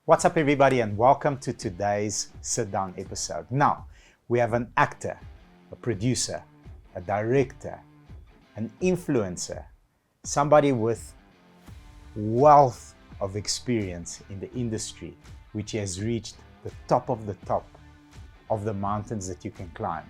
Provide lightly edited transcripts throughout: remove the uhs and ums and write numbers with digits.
What's up, everybody, and welcome to today's sit down episode. Now, we have an actor, a producer, a director, an influencer, somebody with wealth of experience in the industry, which has reached the top of the mountains that you can climb.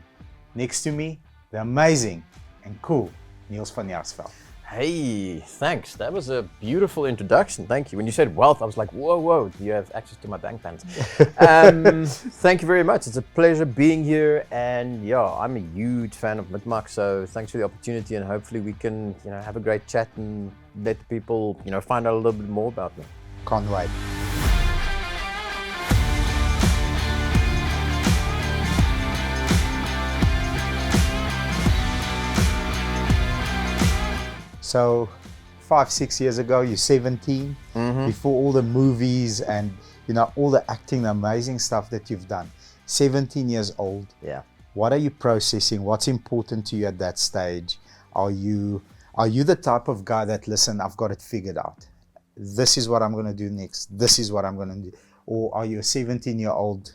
Next to me, the amazing and cool Neels Van Jaarsveld. Hey, thanks. That was a beautiful introduction. Thank you. When you said wealth, I was like, whoa, do you have access to my bank balance? Thank you very much. It's a pleasure being here. And yeah, I'm a huge fan of Mitmak. So thanks for the opportunity. And hopefully we can, have a great chat and let people, find out a little bit more about me. Can't wait. So 5-6 years ago, you're 17, before all the movies and all the acting, the amazing stuff that you've done. 17 years old. Yeah. What are you processing? What's important to you at that stage? Are you the type of guy that, listen, I've got it figured out. This is what I'm going to do next. This is what I'm going to do. Or are you a 17-year-old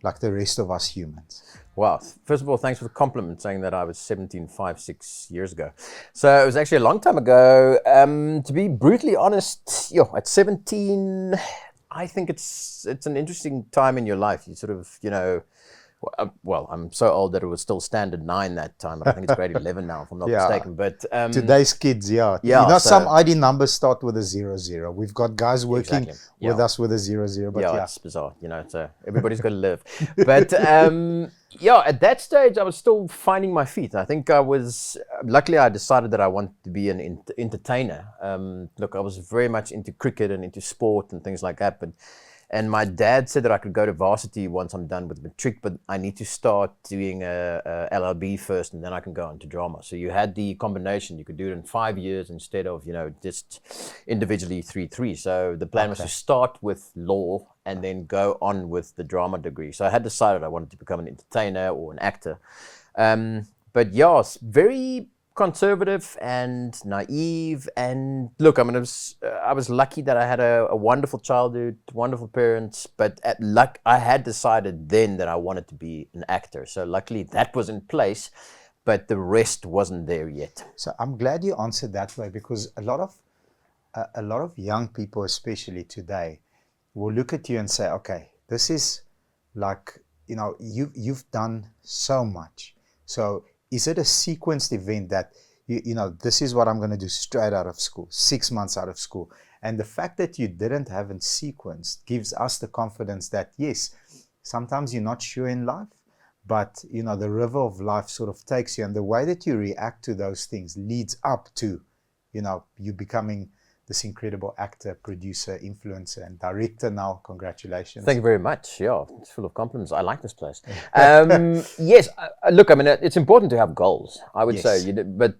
like the rest of us humans? Wow. First of all, thanks for the compliment saying that I was 17 5-6 years ago. So it was actually a long time ago. To be brutally honest, at 17, I think it's an interesting time in your life. You sort of, well, I'm so old that it was still standard 9 that time. I think it's grade 11 now, if I'm not mistaken. But today's kids, some ID numbers start with a 00. We've got guys working with us with a 00. But it's bizarre, so everybody's got to live. But at that stage, I was still finding my feet. I think luckily I decided that I wanted to be an entertainer. Look, I was very much into cricket and into sport and things like that. And my dad said that I could go to varsity once I'm done with matric, but I need to start doing a LLB first, and then I can go on to drama. So you had the combination. You could do it in 5 years instead of, just individually 3. So the plan was to start with law and then go on with the drama degree. So I had decided I wanted to become an entertainer or an actor. Very conservative and naive, and look, I was lucky that I had a wonderful childhood, wonderful parents, but I had decided then that I wanted to be an actor. So luckily that was in place, but the rest wasn't there yet. So I'm glad you answered that way, because a lot of young people, especially today, will look at you and say, okay, this is like, you've done so much. So is it a sequenced event that, this is what I'm going to do straight out of school, 6 months out of school? And the fact that you didn't have it sequenced gives us the confidence that, yes, sometimes you're not sure in life, but, the river of life sort of takes you. And the way that you react to those things leads up to, you becoming this incredible actor, producer, influencer, and director now. Congratulations. Thank you very much. Yeah, it's full of compliments. I like this place. Yes, look, it's important to have goals, I would say. But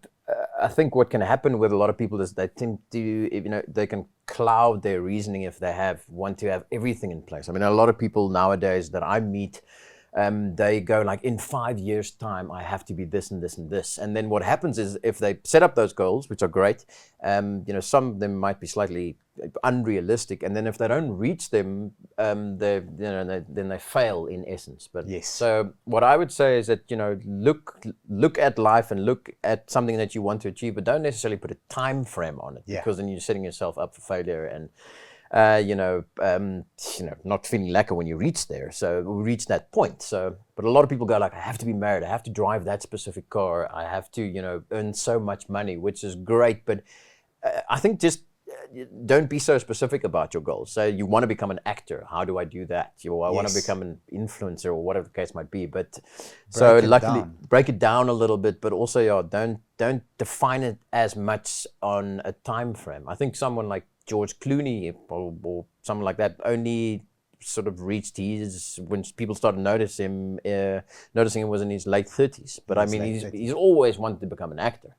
I think what can happen with a lot of people is they tend to, they can cloud their reasoning if they want to have everything in place. A lot of people nowadays that I meet, they go like, in 5 years' time, I have to be this and this and this. And then what happens is, if they set up those goals, which are great, some of them might be slightly unrealistic. And then if they don't reach them, then they fail in essence. But so what I would say is that, look at life and look at something that you want to achieve, but don't necessarily put a time frame on it, because then you're setting yourself up for failure and not feeling lacquer when you reach there. So we reach that point. So, but a lot of people go like, I have to be married, I have to drive that specific car, I have to, earn so much money, which is great. But I think just don't be so specific about your goals. So you want to become an actor. How do I do that? I want to become an influencer or whatever the case might be. But break it down a little bit, but also, don't define it as much on a time frame. I think someone like George Clooney or someone like that only sort of reached when people started noticing him was in his late 30s. But he's always wanted to become an actor.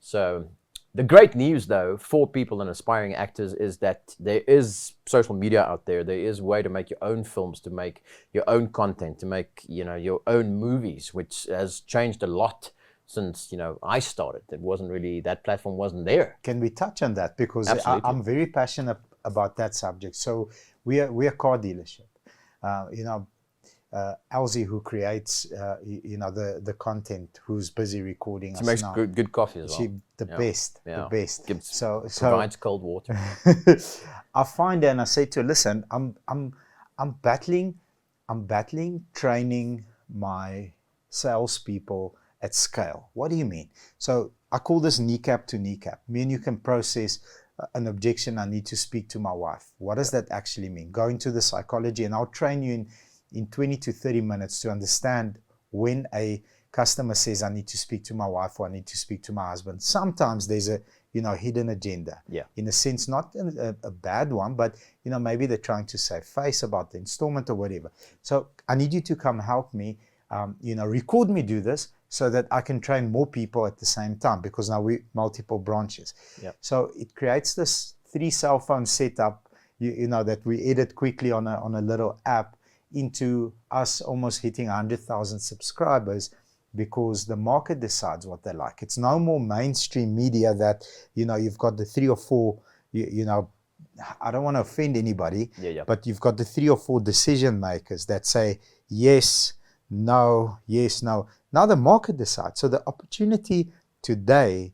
So the great news, though, for people and aspiring actors is that there is social media out there. There is a way to make your own films, to make your own content, to make your own movies, which has changed a lot since I started. It wasn't really, that platform wasn't there. Can we touch on that? Because I'm very passionate about that subject. So we're a car dealership. You know, Elsie, who creates you know the content, who's busy recording She us makes now. good coffee as well. She the best. Gives, So provides cold water. I find her and I say to her, listen, I'm battling training my salespeople at scale. What do you mean? So I call this kneecap to kneecap. Me and you can process an objection. I need to speak to my wife. What does that actually mean? Go into the psychology, and I'll train you in 20 to 30 minutes to understand when a customer says, I need to speak to my wife or I need to speak to my husband. Sometimes there's a hidden agenda. Yeah. In a sense, not a bad one, but maybe they're trying to save face about the installment or whatever. So I need you to come help me, record me do this so that I can train more people at the same time, because now we multiple branches. Yep. So it creates this 3 cell phone setup, that we edit quickly on a little app into us almost hitting 100,000 subscribers, because the market decides what they like. It's no more mainstream media that, you've got the 3 or 4, I don't want to offend anybody, but you've got the 3 or 4 decision makers that say yes, no, yes, no. Now the market decides. So the opportunity today,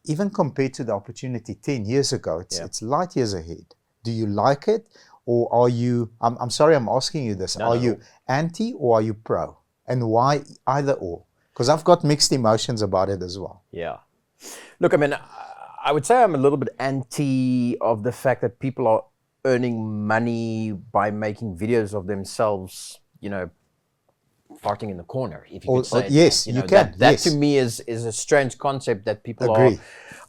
even compared to the opportunity 10 years ago, it's light years ahead. Do you like it? Or are you, I'm sorry I'm asking you this, are you anti or are you pro? And why either or? Because I've got mixed emotions about it as well. Yeah. Look, I mean, I would say I'm a little bit anti of the fact that people are earning money by making videos of themselves, farting in the corner, if you could say it. Yes, you can. That to me is a strange concept, that people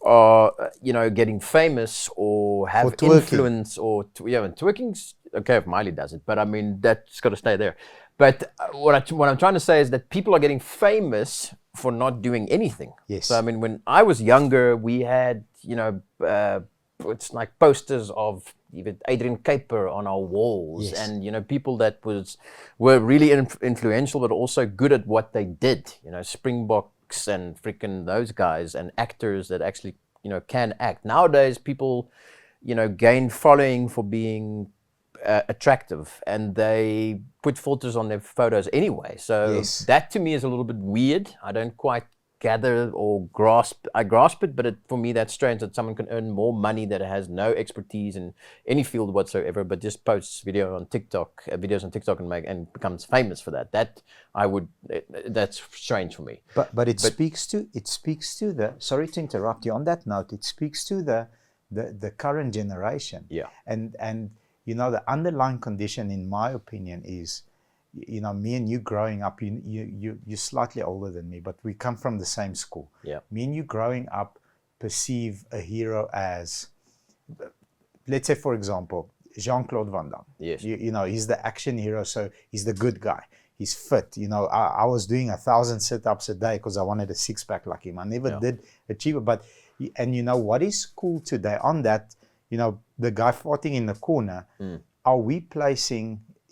are getting famous or have influence, or twerking's okay if Miley does it, but I mean that's got to stay there. But what I'm trying to say is that people are getting famous for not doing anything. Yes. So I mean, when I was younger, we had it's like posters of even Adrian Kuiper on our walls, and people that were really influential, but also good at what they did. Springboks and freaking those guys, and actors that actually can act. Nowadays, people gain following for being attractive, and they put filters on their photos anyway. So that to me is a little bit weird. I don't quite gather or grasp. I grasp it, but for me that's strange that someone can earn more money that has no expertise in any field whatsoever, but just posts videos on TikTok and becomes famous for that. That's strange for me. But it speaks to the, sorry to interrupt you on that note, it speaks to the current generation. Yeah. And the underlying condition, in my opinion, is, me and you growing up, you're slightly older than me, but we come from the same school. Yeah. Me and you growing up perceive a hero as, let's say, for example, Jean-Claude Van Damme. Yes. He's the action hero, so he's the good guy. He's fit. I was doing 1,000 sit-ups a day because I wanted a six-pack like him. I never did achieve it. But, and what is cool today on that, the guy farting in the corner,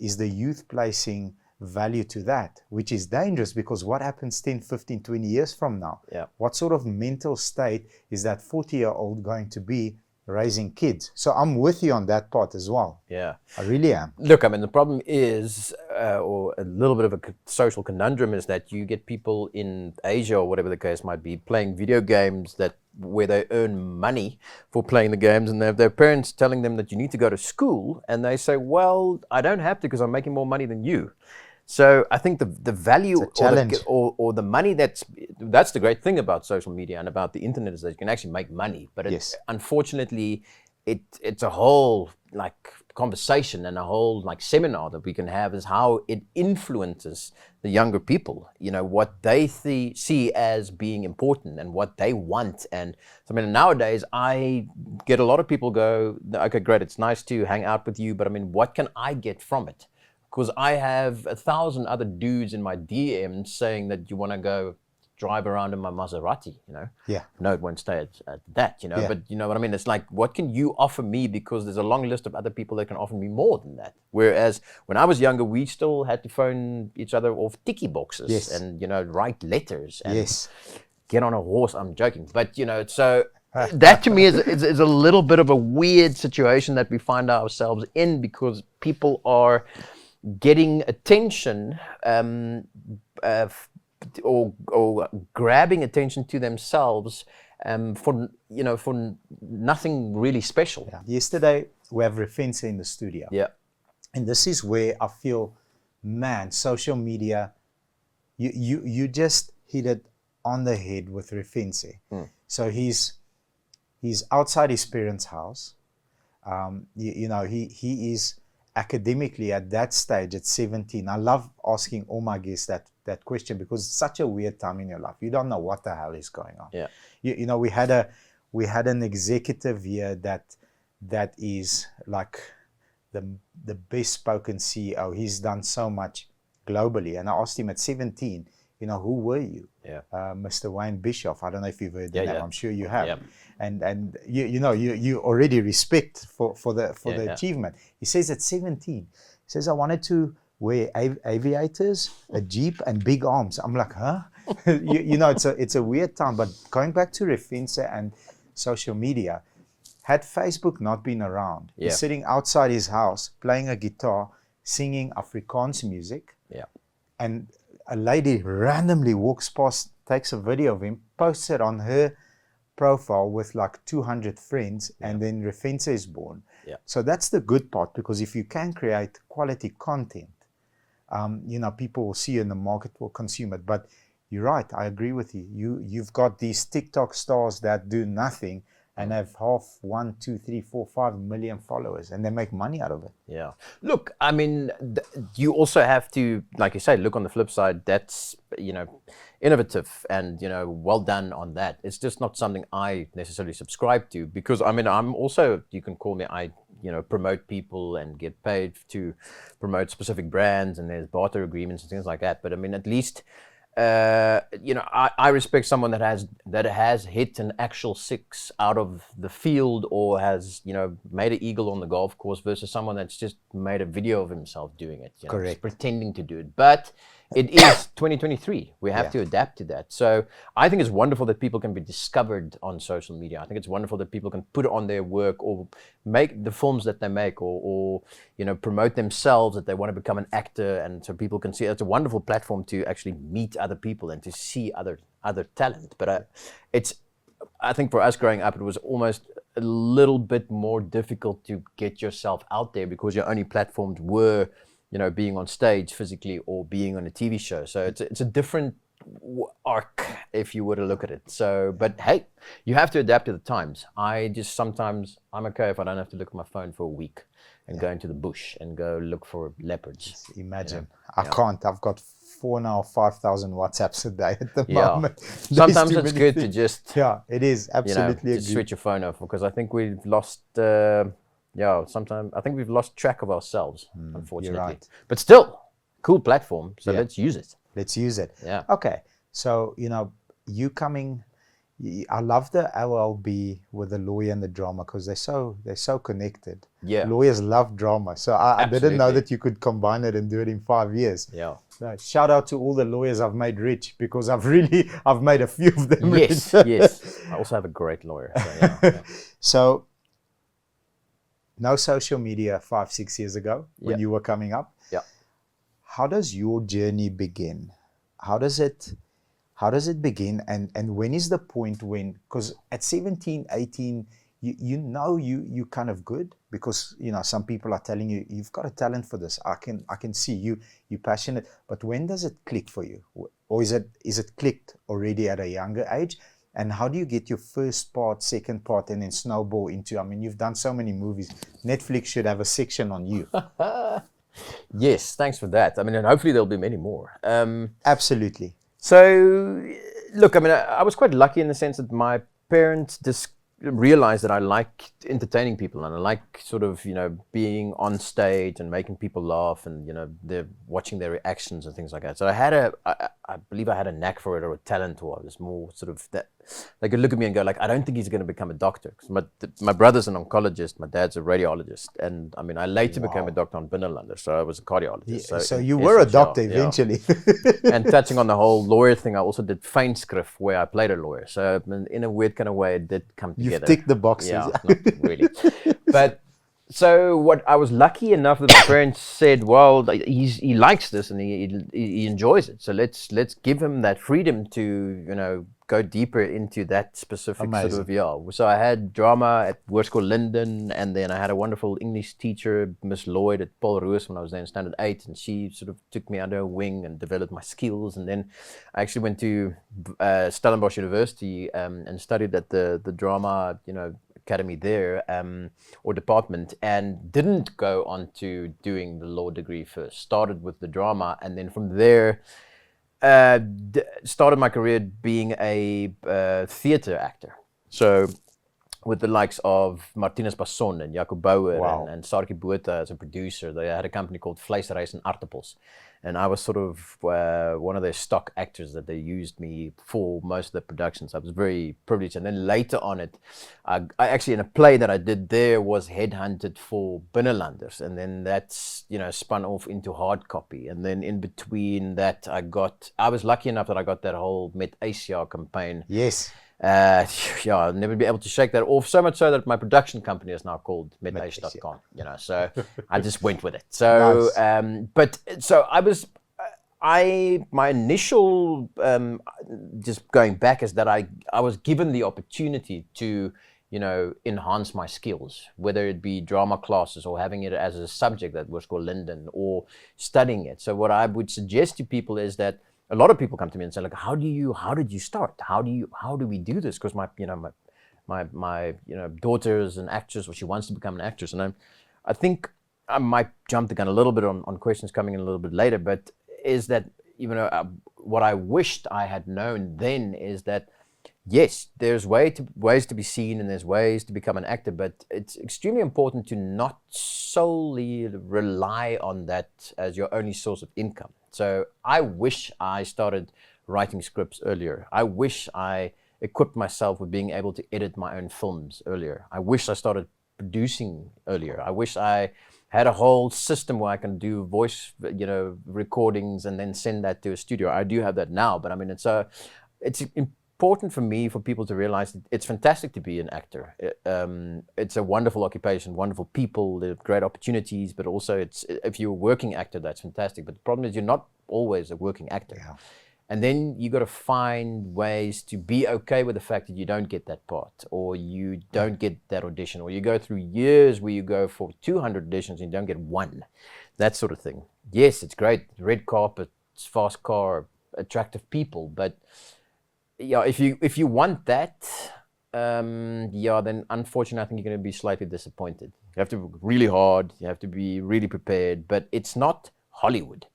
is the youth placing value to that, which is dangerous, because what happens 10, 15, 20 years from now? Yeah. What sort of mental state is that 40-year-old going to be raising kids? So I'm with you on that part as well. Yeah. I really am. Look, I mean, the problem is, or a little bit of a social conundrum, is that you get people in Asia, or whatever the case might be, playing video games where they earn money for playing the games, and they have their parents telling them that you need to go to school, and they say, well, I don't have to because I'm making more money than you. So I think the value or the money that's the great thing about social media and about the internet, is that you can actually make money. But unfortunately, it's a whole conversation and a whole seminar that we can have, is how it influences the younger people. What they see as being important and what they want. And so, I mean, nowadays I get a lot of people go, okay, great, it's nice to hang out with you, but I mean, what can I get from it? Because I have 1,000 other dudes in my DMs saying that you want to go drive around in my Maserati, Yeah. No, it won't stay at that, But you know what I mean? It's like, what can you offer me? Because there's a long list of other people that can offer me more than that. Whereas when I was younger, we still had to phone each other off tiki boxes and, write letters and get on a horse. I'm joking. But, so That to me is a little bit of a weird situation that we find ourselves in, because people are getting attention or grabbing attention to themselves for nothing really special. Yeah. Yesterday we have Refense in the studio. Yeah. And this is where I feel, man, social media, you just hit it on the head with Refense. So he's outside his parents' house. He is academically at that stage at 17. I love asking all my guests that question, because it's such a weird time in your life. You don't know what the hell is going on. Yeah. We had an executive here that is like the best spoken CEO. He's done so much globally. And I asked him at 17, who were you? Yeah. Mr. Wayne Bischoff. I don't know if you've heard the name. Yeah. I'm sure you have. Yeah. And you already respect for the achievement. He says at 17, he says, I wanted to wear aviators, a Jeep, and big arms. I'm like, huh? It's a weird time. But going back to Refense and social media, had Facebook not been around, he's sitting outside his house playing a guitar, singing Afrikaans music. Yeah. And a lady randomly walks past, takes a video of him, posts it on her profile with like 200 friends, and then Refense is born. Yeah. So that's the good part, because if you can create quality content, people will see you in the market, will consume it. But you're right, I agree with you. You've got these TikTok stars that do nothing and have 1, 2, 3, 4, 5 million followers, and they make money out of it. Yeah. Look, I mean, you also have to, like you say, look on the flip side. That's, innovative and, well done on that. It's just not something I necessarily subscribe to, because, I mean, I'm also, you can call me, I promote people and get paid to promote specific brands, and there's barter agreements and things like that. But I mean, at least, I respect someone that has hit an actual 6 out of the field, or has, made an eagle on the golf course, versus someone that's just made a video of himself doing it. Correct. Pretending to do it. But it is 2023. We have to adapt to that. So I think it's wonderful that people can be discovered on social media. I think it's wonderful that people can put on their work, or make the films that they make, or promote themselves, that they want to become an actor, and so people can see. It's a wonderful platform to actually meet other people and to see other talent. But I think for us growing up, it was almost a little bit more difficult to get yourself out there, because your only platforms were being on stage physically or being on a TV show. So it's a different arc, if you were to look at it. So, but hey, you have to adapt to the times. Sometimes I'm okay if I don't have to look at my phone for a week and go into the bush and go look for leopards. Imagine. I can't. I've got 4,000 or 5,000 WhatsApps a day at the moment. Sometimes it's good to just... Yeah, it is. Absolutely. Just switch your phone off, because I think we've lost... sometimes I think we've lost track of ourselves, unfortunately. You're right. But still, cool platform. So let's use it. Let's use it. Yeah. Okay. So, you coming... I love the LLB with the lawyer and the drama, because they're so connected. Yeah. Lawyers love drama. So I didn't know that you could combine it and do it in 5 years. Yeah. So shout out to all the lawyers I've made rich, because I've made a few of them rich. Yes. I also have a great lawyer. So, So no social media 5-6 years ago when you were coming up. Yeah. How does your journey begin? How does it begin, and when is the point when, because at 17, 18, you're kind of good, because some people are telling you, you've got a talent for this. I can see you're passionate. But when does it click for you? Or is it clicked already at a younger age? And how do you get your first part, second part, and then snowball into, I mean, you've done so many movies. Netflix should have a section on you. Yes, thanks for that. I mean, and hopefully there'll be many more. Absolutely. So, look, I mean, I was quite lucky in the sense that my parents realized that I like entertaining people, and I like sort of, being on stage and making people laugh, and, they're watching their reactions and things like that. So I believe I had a knack for it, or a talent, or I was more sort of they could look at me and go like, I don't think he's going to become a doctor. Because my brother's an oncologist, my dad's a radiologist, and I mean, I later became a doctor on Binnenlander, so I was a cardiologist. Yeah, so you were a doctor eventually. And touching on the whole lawyer thing, I also did feinschrift where I played a lawyer. So in a weird kind of way, it did come together. You've ticked the boxes. Yeah, not really. But so what I was lucky enough that my parents said, well, he likes this and he enjoys it. So let's give him that freedom to, you know, go deeper into that specific sort of, yeah. So I had drama at Hoërskool Linden, and then I had a wonderful English teacher, Miss Lloyd at Paul Roos, when I was there in Standard 8, and she sort of took me under her wing and developed my skills. And then I actually went to Stellenbosch University and studied at the drama, you know, academy there, or department, and didn't go on to doing the law degree first. Started with the drama, and then from there started my career being a theater actor. So with the likes of Martinus Basson and Jacob Bauer and Sarki Botha as a producer. They had a company called Vleisreis and Aartappels. And I was sort of one of their stock actors that they used me for most of the productions. I was very privileged. And then later on I actually, in a play that I did there, was headhunted for Binnenlanders. And then that's, you know, spun off into hard copy. And then in between that, I was lucky enough that I got that whole Met Asia campaign. Yes. Yeah, I'll never be able to shake that off. So much so that my production company is now called metace.com. You know, so I just went with it. So, nice. My initial, just going back, is that I was given the opportunity to, you know, enhance my skills, whether it be drama classes or having it as a subject at Hoërskool Linden or studying it. So what I would suggest to people is that a lot of people come to me and say, like, how did you start? How do we do this? Because my daughter is an actress, or she wants to become an actress. And I think I might jump the gun a little bit on questions coming in a little bit later, but is that, you know, what I wished I had known then is that, yes, there's ways to be seen and there's ways to become an actor, but it's extremely important to not solely rely on that as your only source of income. So I wish I started writing scripts earlier. I wish I equipped myself with being able to edit my own films earlier. I wish I started producing earlier. I wish I had a whole system where I can do voice, you know, recordings and then send that to a studio. I do have that now, but I mean, it's important for me, for people to realize that it's fantastic to be an actor. It's a wonderful occupation, wonderful people, there are great opportunities, but also if you're a working actor, that's fantastic. But the problem is you're not always a working actor. Yeah. And then you got to find ways to be okay with the fact that you don't get that part, or you don't get that audition, or you go through years where you go for 200 auditions and you don't get one, that sort of thing. Yes, it's great, red carpet, fast car, attractive people, but yeah, if you want that, then unfortunately I think you're going to be slightly disappointed. You have to work really hard, you have to be really prepared, but it's not Hollywood.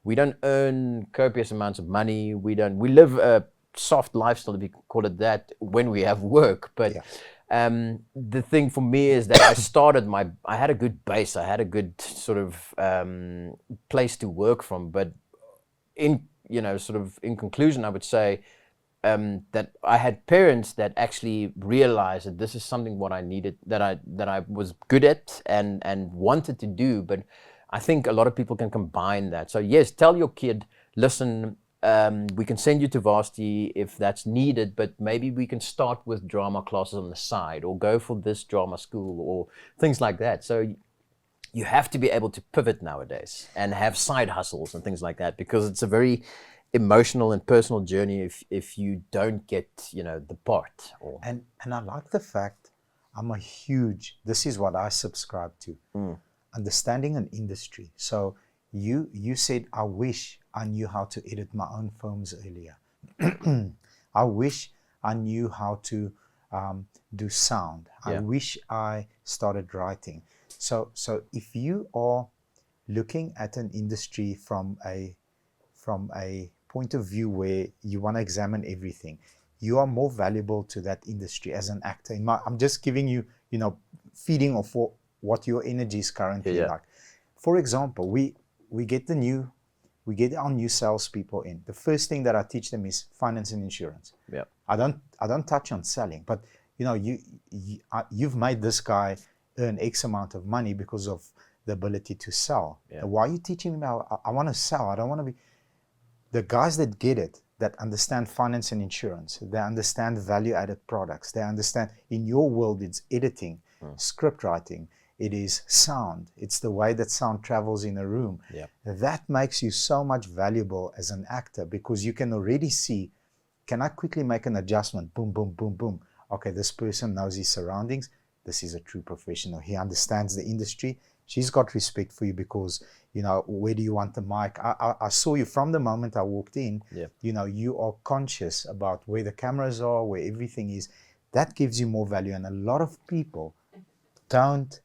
We don't earn copious amounts of money. We live a soft lifestyle, if you call it that, when we have work. But the thing for me is that I had a good base. I had a good sort of place to work from. But in conclusion, I would say that I had parents that actually realized that this is something what I needed, that I was good at and wanted to do. But I think a lot of people can combine that. So yes, tell your kid, listen, we can send you to varsity if that's needed, but maybe we can start with drama classes on the side, or go for this drama school, or things like that. So you have to be able to pivot nowadays and have side hustles and things like that, because it's a very emotional and personal journey if you don't get, the part. And I like the fact, this is what I subscribe to. Understanding an industry. So you said, I wish I knew how to edit my own films earlier. I wish I knew how to do sound. I wish I started writing. So if you are looking at an industry from a point of view where you want to examine everything, you are more valuable to that industry as an actor. I'm just giving you, feeding off what your energy is currently like. For example, we get our new salespeople in. The first thing that I teach them is finance and insurance. I don't touch on selling, but you know, you've made this guy earn X amount of money because of the ability to sell. Yeah. Why are you teaching him now? I want to sell. I don't want to be. The guys that get it, that understand finance and insurance, they understand value-added products. They understand, in your world, it's editing, script writing, it is sound. It's the way that sound travels in a room. Yeah. That makes you so much valuable as an actor, because you can already see, can I quickly make an adjustment? Boom, boom, boom, boom. Okay, this person knows his surroundings. This is a true professional. He understands the industry. She's got respect for you because, you know, where do you want the mic? I saw you from the moment I walked in. Yeah. You know, you are conscious about where the cameras are, where everything is. That gives you more value. And a lot of people don't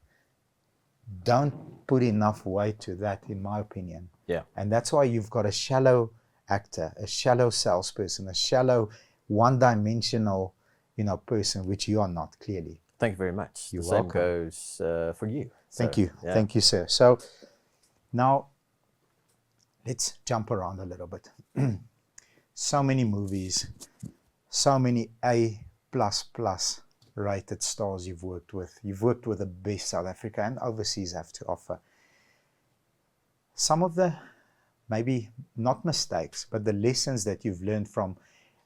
put enough weight to that, in my opinion. Yeah. And that's why you've got a shallow actor, a shallow salesperson, a shallow one-dimensional, you know, person, which you are not, clearly. Thank you very much. You're the same welcome. goes for you. Thank So, you. yeah. Thank you, sir. So now let's jump around a little bit. So many movies, so many A++ rated stars you've worked with. You've worked with the best South Africa and overseas have to offer. Some of the, maybe not mistakes, but the lessons that you've learned from,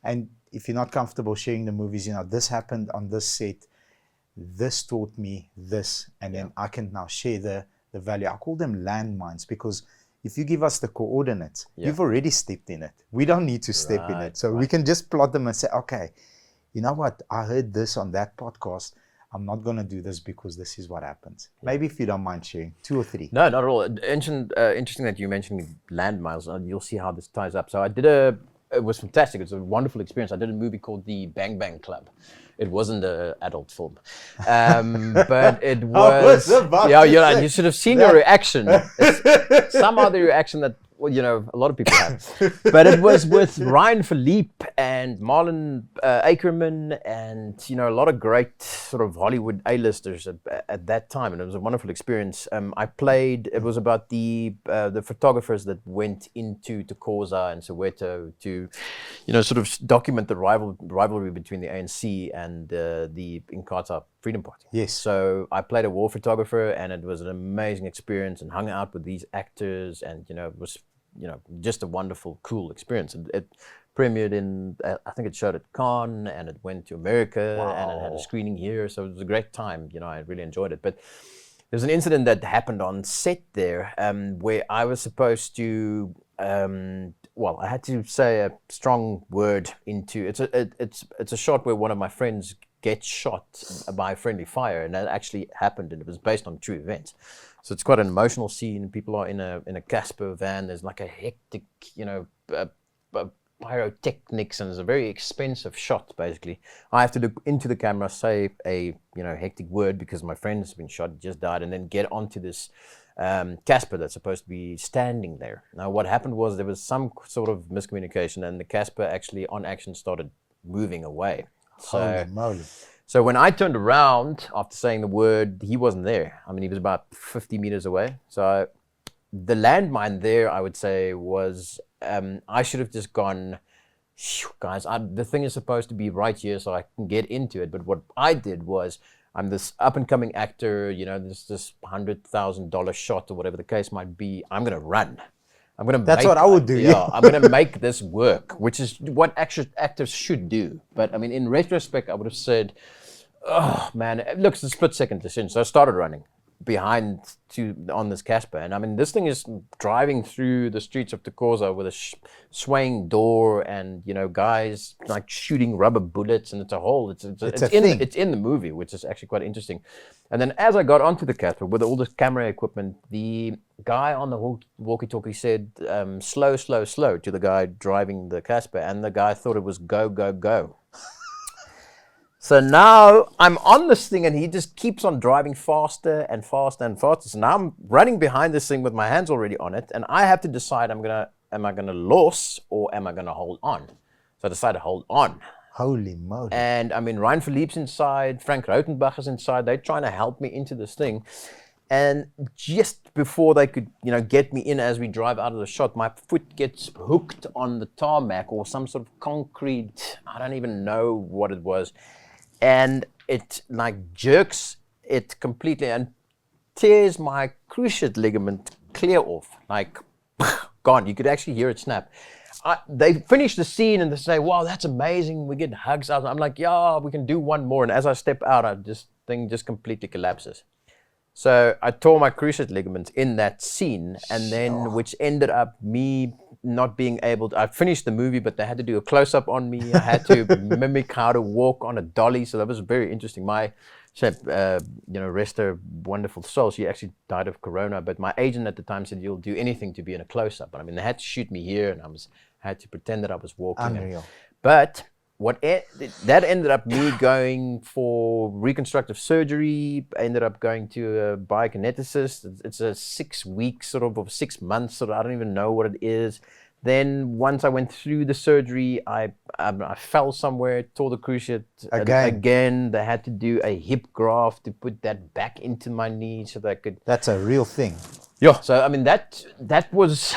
and if you're not comfortable sharing the movies, you know, this happened on this set, this taught me this, and then I can now share the value. I call them landmines, because if you give us the coordinates, you've already stepped in it. We don't need to step in it. So we can just plot them and say, okay, you know what? I heard this on that podcast. I'm not going to do this because this is what happens. Maybe if you don't mind sharing 2 or 3. No, not at all. Interesting that you mentioned landmines. You'll see how this ties up. So it was fantastic. It was a wonderful experience. I did a movie called The Bang Bang Club. It wasn't an adult film, but it was. You should have seen your reaction. Somehow the reaction that, well, you know, a lot of people have. But it was with Ryan Philippe and Marlon Akerman, and you know, a lot of great sort of Hollywood A-listers at that time, and it was a wonderful experience. It was about the photographers that went into Tokoza and Soweto to, you know, sort of document the rivalry between the ANC and the Inkatha Freedom Party. Yes. So I played a war photographer, and it was an amazing experience, and hung out with these actors, and you know, it was, you know, just a wonderful, cool experience. It premiered in, I think it showed at Cannes, and it went to America, and it had a screening here. So it was a great time. You know, I really enjoyed it. But there's an incident that happened on set there where I was supposed to, I had to say a strong word into it's a shot where one of my friends gets shot by friendly fire, and that actually happened, and it was based on true events. So it's quite an emotional scene. People are in a Casper van. There's like a hectic, you know, pyrotechnics, and it's a very expensive shot. Basically, I have to look into the camera, say a hectic word because my friend has been shot, just died, and then get onto this Casper that's supposed to be standing there. Now, what happened was there was some sort of miscommunication, and the Casper actually on action started moving away. Holy moly. So when I turned around after saying the word, he wasn't there. I mean, he was about 50 meters away. So the landmine there, I would say, was I should have just gone, guys, the thing is supposed to be right here so I can get into it. But what I did was, I'm this up-and-coming actor, you know, this $100,000 shot or whatever the case might be. I'm going to run. That's what I would do. Yeah, I'm going to make this work, which is what actors should do. But I mean, in retrospect, I would have said, oh man, look, it's a split-second decision. So I started running on this Casper, and I mean, this thing is driving through the streets of Tokoza with a swaying door, and you know, guys like shooting rubber bullets, and it's in the movie, which is actually quite interesting. And then as I got onto the Casper with all the camera equipment, the guy on the walkie-talkie said, slow, slow, slow to the guy driving the Casper, and the guy thought it was go, go, go. So now I'm on this thing, and he just keeps on driving faster and faster and faster. So now I'm running behind this thing with my hands already on it, and I have to decide, am I gonna lose or am I gonna hold on? So I decided to hold on. Holy moly. And I mean, Ryan Philippe's inside, Frank Rautenbach is inside. They're trying to help me into this thing. And just before they could, get me in as we drive out of the shot, my foot gets hooked on the tarmac or some sort of concrete. I don't even know what it was. And it like jerks it completely and tears my cruciate ligament clear off, like gone. You could actually hear it snap. They finish the scene and they say, "Wow, that's amazing." We get hugs out. I'm like, "Yeah, we can do one more." And as I step out, thing just completely collapses. So I tore my cruciate ligament in that scene, and then which ended up me not being able to. I finished the movie, but they had to do a close-up on me. I had to mimic how to walk on a dolly, so that was very interesting. My chef, rest her wonderful soul, she actually died of corona, but my agent at the time said, "You'll do anything to be in a close-up." And I mean, they had to shoot me here, and I had to pretend that I was walking. Unreal. But that ended up me going for reconstructive surgery. I ended up going to a biokineticist. It's a 6 weeks sort of, or 6 months sort of, I don't even know what it is. Then once I went through the surgery, I fell somewhere, tore the cruciate again. They had to do a hip graft to put that back into my knee so that I could. That's a real thing. Yeah. So I mean that was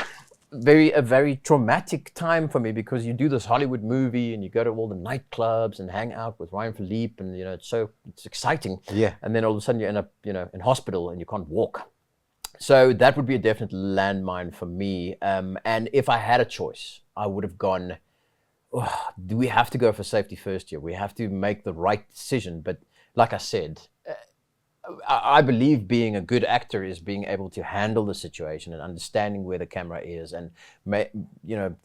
a very traumatic time for me, because you do this Hollywood movie and you go to all the nightclubs and hang out with Ryan Philippe, and it's exciting. Yeah. And then all of a sudden you end up in hospital and you can't walk. So that would be a definite landmine for me. And if I had a choice, I would have gone, do we have to go for safety first here? We have to make the right decision. But like I said, I believe being a good actor is being able to handle the situation and understanding where the camera is and,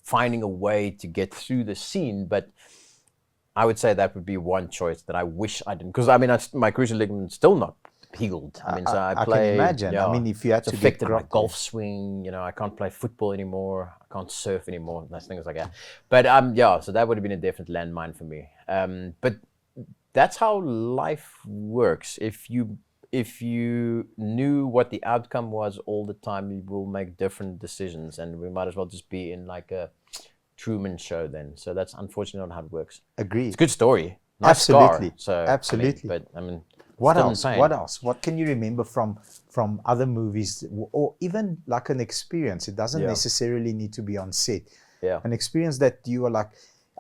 finding a way to get through the scene. But I would say that would be one choice that I wish I didn't. Because, I mean, my cruciate ligament's still not healed. I mean, so I play. can imagine. I mean, if you had to affected my golf swing, I can't play football anymore. I can't surf anymore. Those things like that. But, so that would have been a definite landmine for me. But that's how life works. If you knew what the outcome was all the time, you will make different decisions, and we might as well just be in like a Truman Show then. So that's unfortunately not how it works. Agreed. It's a good story. Nice Absolutely. Scar, so Absolutely. What else? Insane. What else? What can you remember from other movies, or even like an experience? It doesn't necessarily need to be on set. Yeah. An experience that you are like,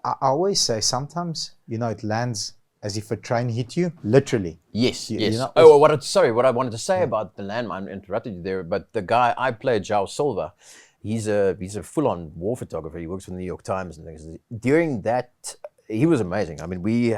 I always say sometimes, it lands as if a train hit you, literally. Yes, yes. What I wanted to say about the landmine, I interrupted you there, but the guy I played, João Silva, he's a full-on war photographer. He works for the New York Times and things. During that, he was amazing. I mean, we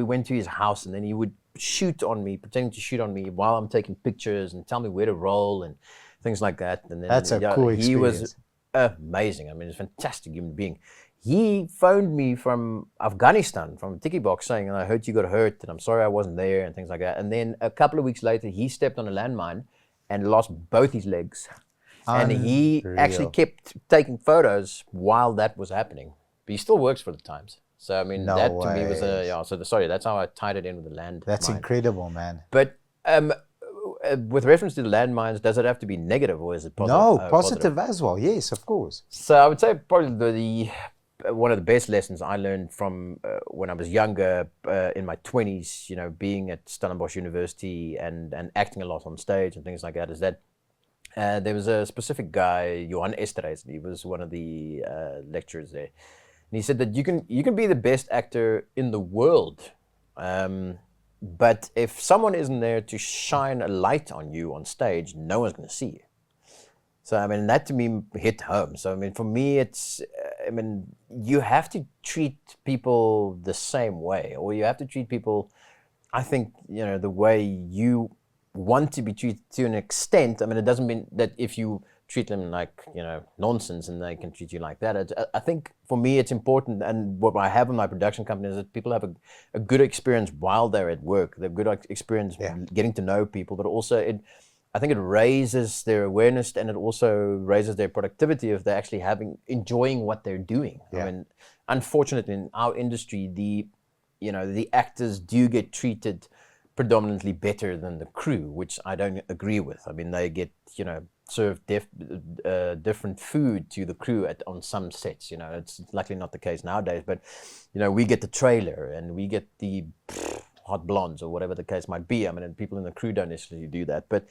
went to his house, and then he would shoot on me, pretending to shoot on me while I'm taking pictures and tell me where to roll and things like that. And then that's a cool experience. He was amazing. I mean, he's a fantastic human being. He phoned me from Afghanistan, from a tiki box, saying, "I heard you got hurt, and I'm sorry I wasn't there," and things like that. And then a couple of weeks later, he stepped on a landmine and lost both his legs. And he actually kept taking photos while that was happening. But he still works for the Times. So, I mean, that to me was that's how I tied it in with the land. That's incredible, man. But with reference to the landmines, does it have to be negative, or is it positive? No, positive as well. Yes, of course. So I would say probably one of the best lessons I learned from when I was younger, in my 20s, being at Stellenbosch University and acting a lot on stage and things like that, is that there was a specific guy, Johan Esterhuis, he was one of the lecturers there. And he said that you can be the best actor in the world, but if someone isn't there to shine a light on you on stage, no one's going to see you. So, I mean, that to me hit home. So, I mean, for me, you have to treat people the same way, or you have to treat people, I think, the way you want to be treated to an extent. I mean, it doesn't mean that if you treat them like, nonsense and they can treat you like that. I think for me, it's important, and what I have in my production company is that people have a good experience while they're at work. They've good experience getting to know people, but also I think it raises their awareness, and it also raises their productivity if they're actually enjoying what they're doing. Yeah. I mean, unfortunately, in our industry, the actors do get treated predominantly better than the crew, which I don't agree with. I mean, they get, served different food to the crew on some sets. It's luckily not the case nowadays, but, we get the trailer and we get the hot blondes or whatever the case might be. I mean, and people in the crew don't necessarily do that, but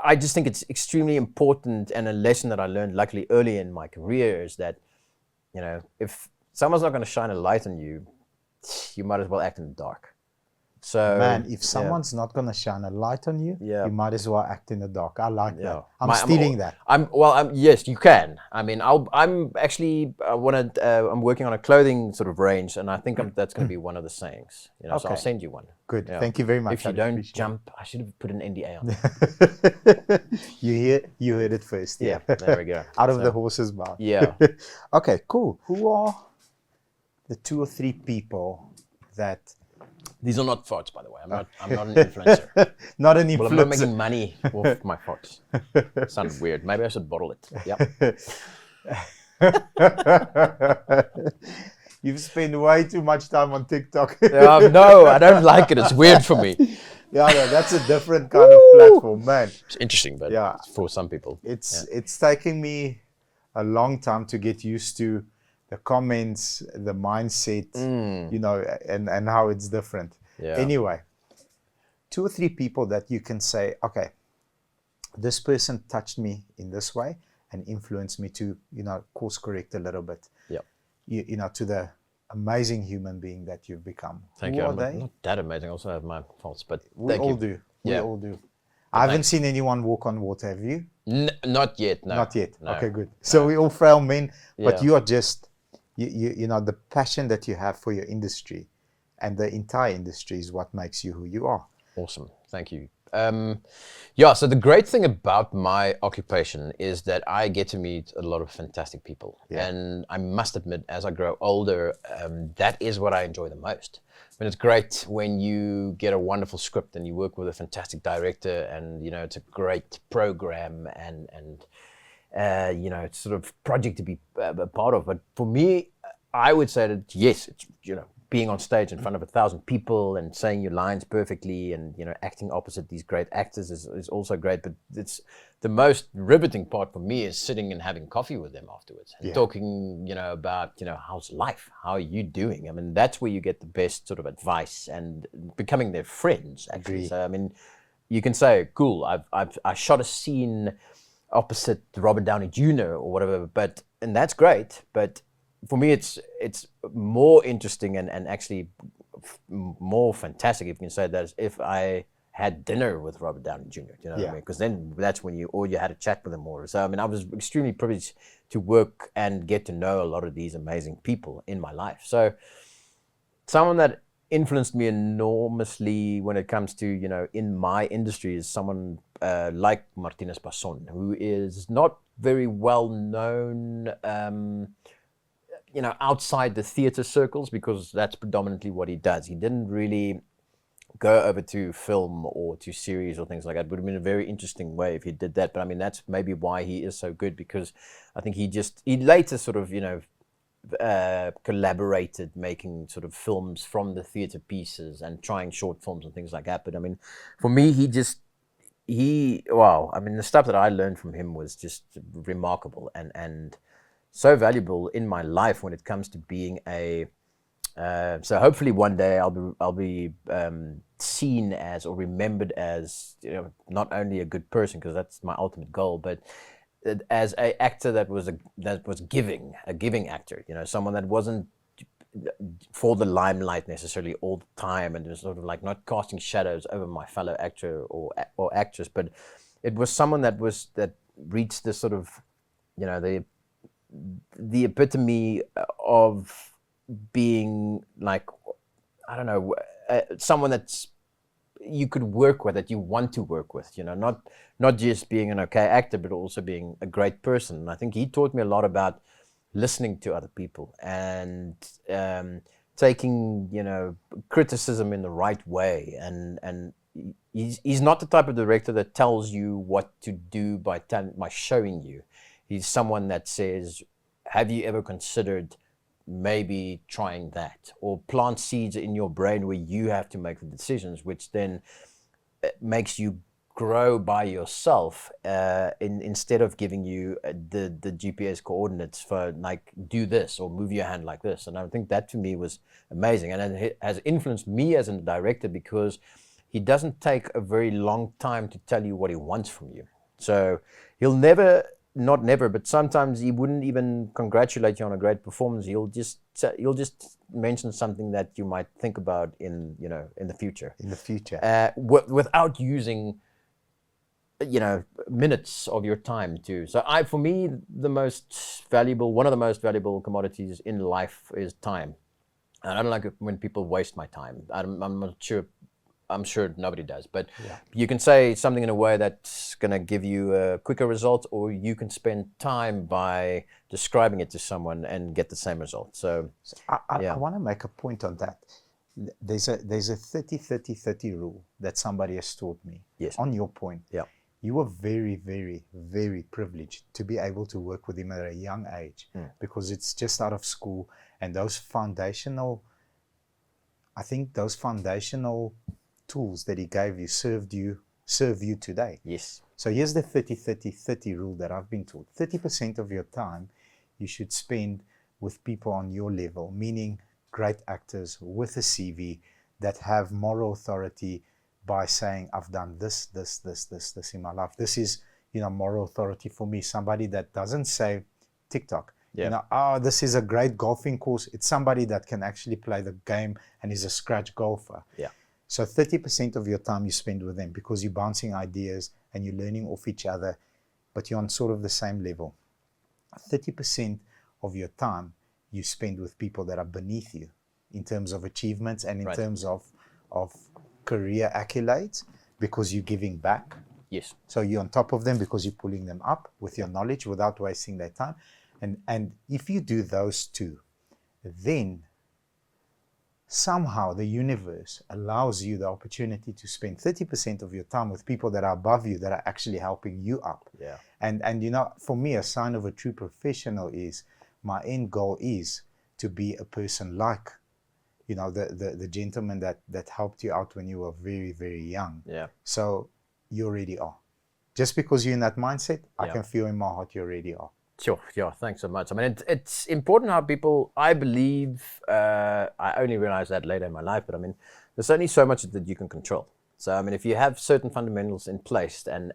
I just think it's extremely important, and a lesson that I learned luckily early in my career is that, you know, if someone's not going to shine a light on you, you might as well act in the dark. So, Man, if someone's not going to shine a light on you, you might as well act in the dark. I like that. I'm stealing that. Yes, you can. I mean, I'm working on a clothing sort of range, and I think that's going to be one of the sayings. You know, so I'll send you one. Good. Yeah. Thank you very much. If you don't jump, I should have put an NDA on. You heard it first. Yeah, there we go. Out of the horse's mouth. Yeah. Okay, cool. Who are the 2 or 3 people that... These are not farts, by the way. I'm not an influencer. Not an influencer. Well, I'm not making money off my farts. Sounds weird. Maybe I should bottle it. Yep. You've spent way too much time on TikTok. No, I don't like it. It's weird for me. Yeah, no, that's a different kind of platform, man. It's interesting, but for some people. It's taking me a long time to get used to the comments, the mindset, you know, and how it's different. Yeah. Anyway, 2 or 3 people that you can say, okay, this person touched me in this way and influenced me to, you know, course correct a little bit. Yeah. You know, to the amazing human being that you've become. Thank you. I'm not that amazing. I also have my faults, but we all do. We all do. I haven't seen anyone walk on water. Have you? Not yet. No. Not yet. No. Okay, good. So we all frail men, but you are just. You know, the passion that you have for your industry and the entire industry is what makes you who you are. Awesome. Thank you. So the great thing about my occupation is that I get to meet a lot of fantastic people. Yeah. And I must admit, as I grow older, that is what I enjoy the most. I mean, it's great when you get a wonderful script and you work with a fantastic director and, you know, it's a great program and you know, it's sort of project to be a part of. But for me, I would say that yes, it's, you know, being on stage in front of 1,000 people and saying your lines perfectly and, you know, acting opposite these great actors is also great. But it's the most riveting part for me is sitting and having coffee with them afterwards and talking, you know, about, you know, how's life? How are you doing? I mean, that's where you get the best sort of advice and becoming their friends, actually. So, I mean, you can say, cool, I shot a scene opposite Robert Downey Jr. or whatever, and that's great, but for me it's more interesting and actually more fantastic, if you can say that, if I had dinner with Robert Downey Jr. You know what I mean? Because then that's when you had a chat with him more. So I mean, I was extremely privileged to work and get to know a lot of these amazing people in my life. So someone that influenced me enormously when it comes to, you know, in my industry is someone like Martinez Passon, who is not very well known, you know, outside the theater circles, because that's predominantly what he does. He didn't really go over to film or to series or things like that. It would have been a very interesting way if he did that. But I mean, that's maybe why he is so good, because I think he later sort of, you know, collaborated making sort of films from the theater pieces and trying short films and things like that. But I mean, for me, wow, I mean, the stuff that I learned from him was just remarkable and so valuable in my life when it comes to being so hopefully one day I'll be seen as or remembered as, you know, not only a good person, because that's my ultimate goal, but as a actor that was a giving actor, you know, someone that wasn't for the limelight necessarily all the time, and was sort of like not casting shadows over my fellow actor or actress, but it was someone that reached this sort of, you know, the epitome of being like, I don't know, someone that's you could work with, that you want to work with, you know, not just being an okay actor, but also being a great person. And I think he taught me a lot about listening to other people and taking, you know, criticism in the right way. And he's not the type of director that tells you what to do by showing you. He's someone that says, have you ever considered maybe trying that, or plant seeds in your brain where you have to make the decisions, which then makes you grow by yourself instead of giving you the GPS coordinates for like do this or move your hand like this. And I think that to me was amazing, and it has influenced me as a director because he doesn't take a very long time to tell you what he wants from you. So he'll never, not never, but sometimes he wouldn't even congratulate you on a great performance. He'll just mention something that you might think about in the future. In the future, without using minutes of your time too. So for me, one of the most valuable commodities in life is time. And I don't like it when people waste my time. I'm not sure. I'm sure nobody does, but you can say something in a way that's going to give you a quicker result, or you can spend time by describing it to someone and get the same result. So I want to make a point on that. There's a 30-30-30 rule that somebody has taught me. Yes. On your point. Yeah. You were very, very, very privileged to be able to work with him at a young age because it's just out of school, and those foundational tools that he gave you serve you today. Yes. So here's the 30-30-30 rule that I've been taught. 30% of your time you should spend with people on your level, meaning great actors with a CV that have moral authority by saying, I've done this in my life. This is, moral authority for me. Somebody that doesn't say TikTok. Yeah. This is a great golfing course. It's somebody that can actually play the game and is a scratch golfer. Yeah. So 30% of your time you spend with them because you're bouncing ideas and you're learning off each other, but you're on sort of the same level. 30% of your time you spend with people that are beneath you in terms of achievements and in terms of career accolades, because you're giving back. Yes. So you're on top of them because you're pulling them up with your knowledge without wasting their time. And if you do those two, then somehow the universe allows you the opportunity to spend 30% of your time with people that are above you, that are actually helping you up. Yeah. And for me, a sign of a true professional is, my end goal is to be a person like, the gentleman that helped you out when you were very, very young. Yeah. So you already are. Just because you're in that mindset, I can feel in my heart you already are. Sure. Yeah. Thanks so much. I mean, it's important how people, I believe, I only realized that later in my life, but I mean, there's only so much that you can control. So, I mean, if you have certain fundamentals in place, and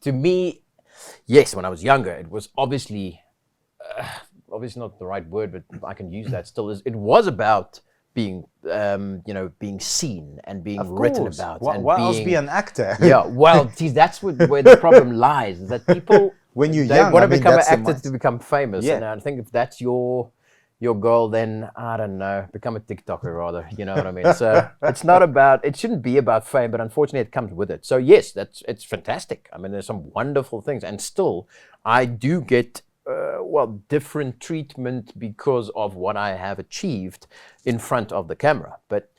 to me, yes, when I was younger, it was obviously not the right word, but I can use that still. It was about being, being seen and being written about. Why else be an actor? Yeah. Well, see, that's where the problem lies, is that people, when you're they young, want to become an actor to become famous. Yeah. And I think if that's your goal, then I don't know, become a TikToker rather. You know what I mean? So it shouldn't be about fame, but unfortunately it comes with it. So yes, it's fantastic. I mean, there's some wonderful things, and still I do get different treatment because of what I have achieved in front of the camera. But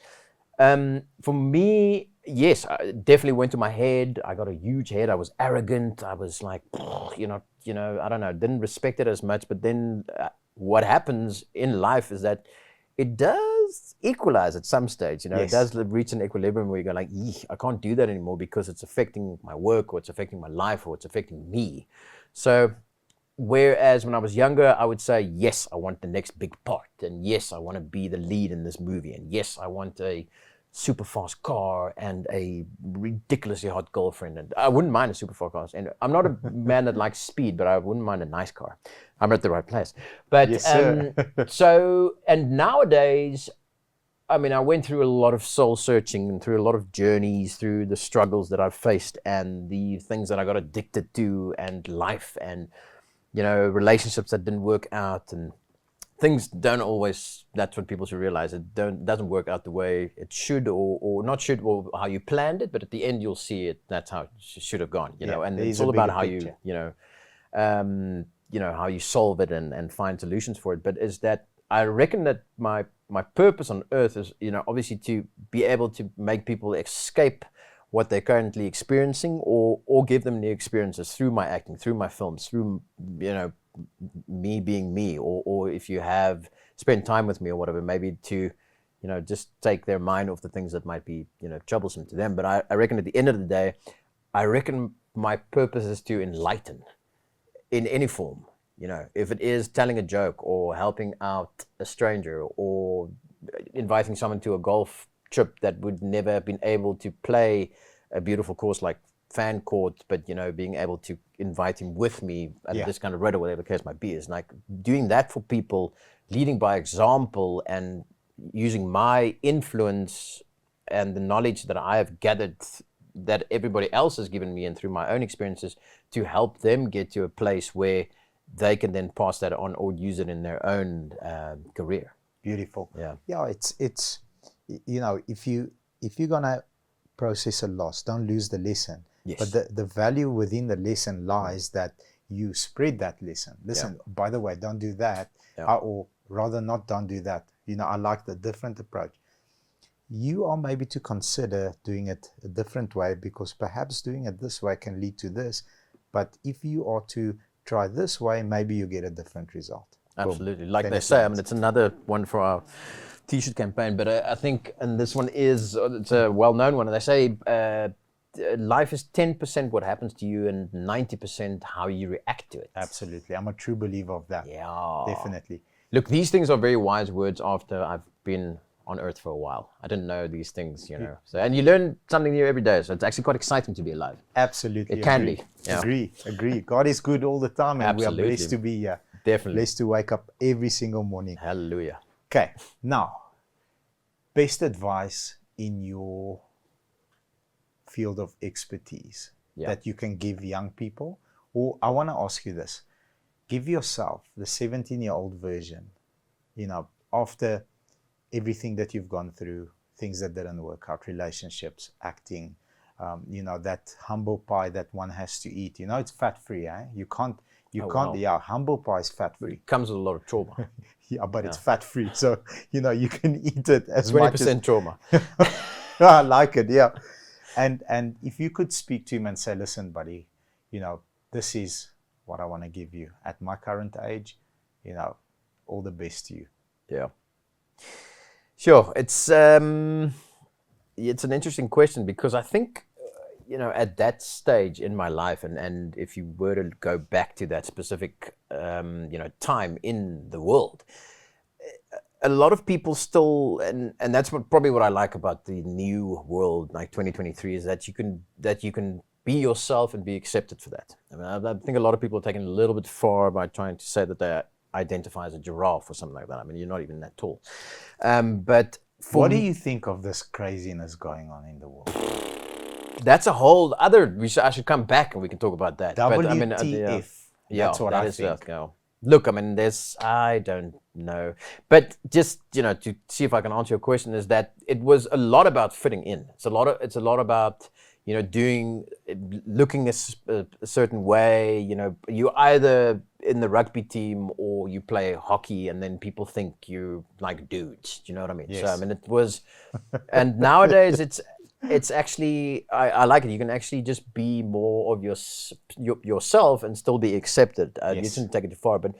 for me, yes, I definitely went to my head. I got a huge head. I was arrogant. I was like, I don't know, didn't respect it as much. But then what happens in life is that it does equalize at some stage. Yes. It does reach an equilibrium where you go like, I can't do that anymore because it's affecting my work, or it's affecting my life, or it's affecting me. So whereas when I was younger, I would say, yes, I want the next big part. And yes, I want to be the lead in this movie. And yes, I want a super fast car and a ridiculously hot girlfriend. And I wouldn't mind a super fast car. And I'm not a man that likes speed, but I wouldn't mind a nice car. I'm at the right place. But yes, and nowadays, I mean, I went through a lot of soul searching and through a lot of journeys, through the struggles that I've faced and the things that I got addicted to, and life, and relationships that didn't work out, and things don't always, that's what people should realize, doesn't work out the way it should, or not should, or how you planned it, but at the end you'll see it, that's how it should have gone, and it's all about how picture. How you solve it and find solutions for it. But is that, I reckon that my purpose on earth is, obviously to be able to make people escape what they're currently experiencing, or give them new experiences through my acting, through my films, through, me being me, or if you have spent time with me or whatever, maybe to, just take their mind off the things that might be, troublesome to them. But I reckon at the end of the day, I reckon my purpose is to enlighten in any form. If it is telling a joke or helping out a stranger or inviting someone to a golf trip that would never have been able to play a beautiful course like fan court, but being able to invite him with me at this kind of road or whatever the case might be, is like doing that for people, leading by example and using my influence and the knowledge that I have gathered that everybody else has given me and through my own experiences to help them get to a place where they can then pass that on or use it in their own career. Beautiful. Yeah. It's if you're gonna process a loss, don't lose the lesson. Yes. But the value within the lesson lies that you spread that lesson. Listen, by the way, don't do that, or rather not don't do that. I like the different approach. You are maybe to consider doing it a different way, because perhaps doing it this way can lead to this. But if you are to try this way, maybe you get a different result. Absolutely. Boom. Like Then they it's say, right. it's another one for our T-shirt campaign, but I think, and this one it's a well-known one, and they say life is 10% what happens to you and 90% how you react to it. Absolutely. I'm a true believer of that. Yeah. Definitely. Look, these things are very wise words after I've been on earth for a while. I didn't know these things, So, and you learn something new every day, so it's actually quite exciting to be alive. Absolutely. It can be. Yeah. Agree. God is good all the time, and Absolutely. we are blessed to be here. Definitely. Blessed to wake up every single morning. Hallelujah. Okay, now, best advice in your field of expertise that you can give young people? Or I want to ask you this. Give yourself, the 17-year-old version, after everything that you've gone through, things that didn't work out, relationships, acting, that humble pie that one has to eat. It's fat-free, eh? You can't, wow. humble pie is fat-free. It comes with a lot of trauma. But it's fat-free, so, you can eat it as 20% much as... trauma. I like it, yeah. And if you could speak to him and say, listen, buddy, this is what I want to give you. At my current age, all the best to you. Yeah. Sure. It's an interesting question, because I think, at that stage in my life, and if you were to go back to that specific, time in the world, a lot of people still, and that's probably what I like about the new world, like 2023, is that you can be yourself and be accepted for that. I think a lot of people are taking it a little bit far by trying to say that they identify as a giraffe or something like that. You're not even that tall. But what do you think of this craziness going on in the world? That's a whole other. I should come back and we can talk about that. WTF? That's what I think. Look, I don't know, but just to see if I can answer your question, is that it was a lot about fitting in. It's a lot about looking a certain way. You either in the rugby team or you play hockey, and then people think you like dudes. Do you know what I mean? Yes. So it was, and nowadays it's actually, I like it. You can actually just be more of yourself and still be accepted. You shouldn't take it too far, but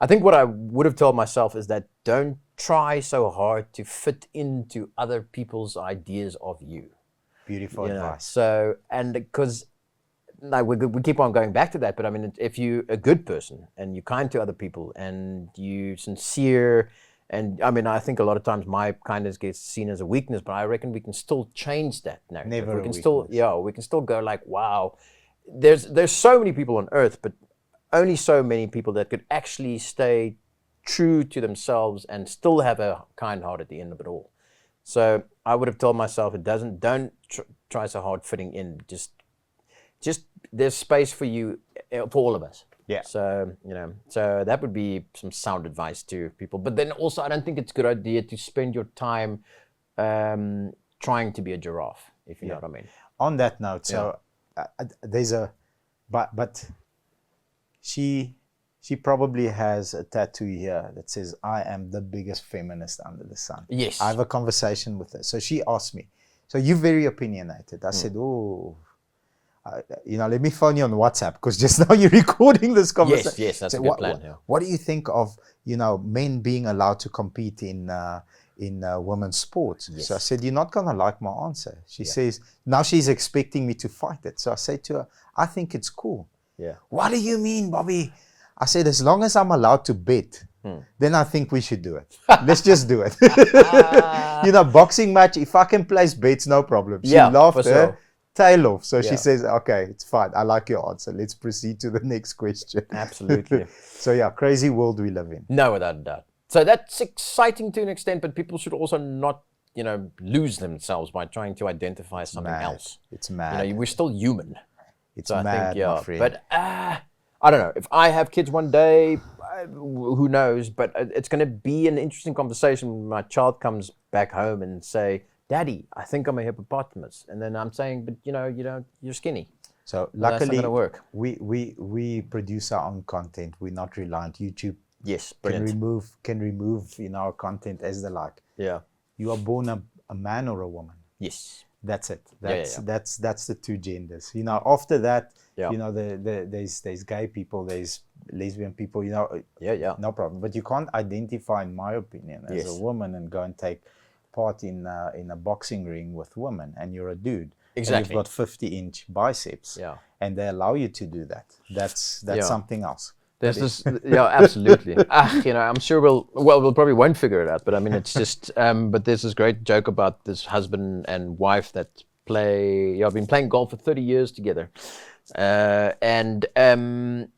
I think what I would have told myself is that don't try so hard to fit into other people's ideas of you. Beautiful advice. So, and because we keep on going back to that, but if you're a good person and you're kind to other people and you sincere, and I think a lot of times my kindness gets seen as a weakness, but I reckon we can still change that narrative. Never we can a still, weakness. we can still go like, wow, there's so many people on earth, but only so many people that could actually stay true to themselves and still have a kind heart at the end of it all. So I would have told myself, don't try so hard fitting in. Just there's space for you, for all of us. Yeah. So, so that would be some sound advice to people. But then also, I don't think it's a good idea to spend your time trying to be a giraffe, if you know what I mean. On that note, so there's but she probably has a tattoo here that says, I am the biggest feminist under the sun. Yes. I have a conversation with her. So she asked me, so you're very opinionated. I said, let me phone you on WhatsApp, because just now you're recording this conversation. Yes, that's a good plan. Yeah. What do you think of, men being allowed to compete in in women's sports. Yes. So I said, you're not going to like my answer. She says, now she's expecting me to fight it. So I say to her, I think it's cool. Yeah. What do you mean, Bobby? I said, as long as I'm allowed to bet, then I think we should do it. Let's just do it. You know, boxing match, if I can place bets, no problem. She laughed her sure. tail off. So she says, okay, it's fine. I like your answer. Let's proceed to the next question. Absolutely. So yeah, crazy world we live in. No, without a doubt. So that's exciting to an extent, but people should also not, you know, lose themselves by trying to identify something else. It's mad. You know, we're still human. It's So mad, I think, my friend. but I don't know. If I have kids one day, who knows? But it's going to be an interesting conversation when my child comes back home and say, "Daddy, I think I'm a hippopotamus," and then I'm saying, "But you know, you're skinny." So Well, that's luckily, not going to work. we produce our own content. We're not reliant. YouTube Yes, can brilliant. remove our content as they like. Yeah. You are born a man or a woman. Yes. That's it. Yeah. That's the two genders. You know, after that, Yeah. you know, there's gay people, there's lesbian people. You know, Yeah. no problem. But you can't identify, in my opinion, as Yes. a woman and go and take part in a boxing ring with women, and you're a dude. Exactly. And you've got 50-inch biceps. Yeah. And they allow you to do that. That's Yeah. something else. There's this, yeah, absolutely. You know, I'm sure we'll probably won't figure it out, but I mean, it's just, but there's this great joke about this husband and wife that have been playing golf for 30 years together. And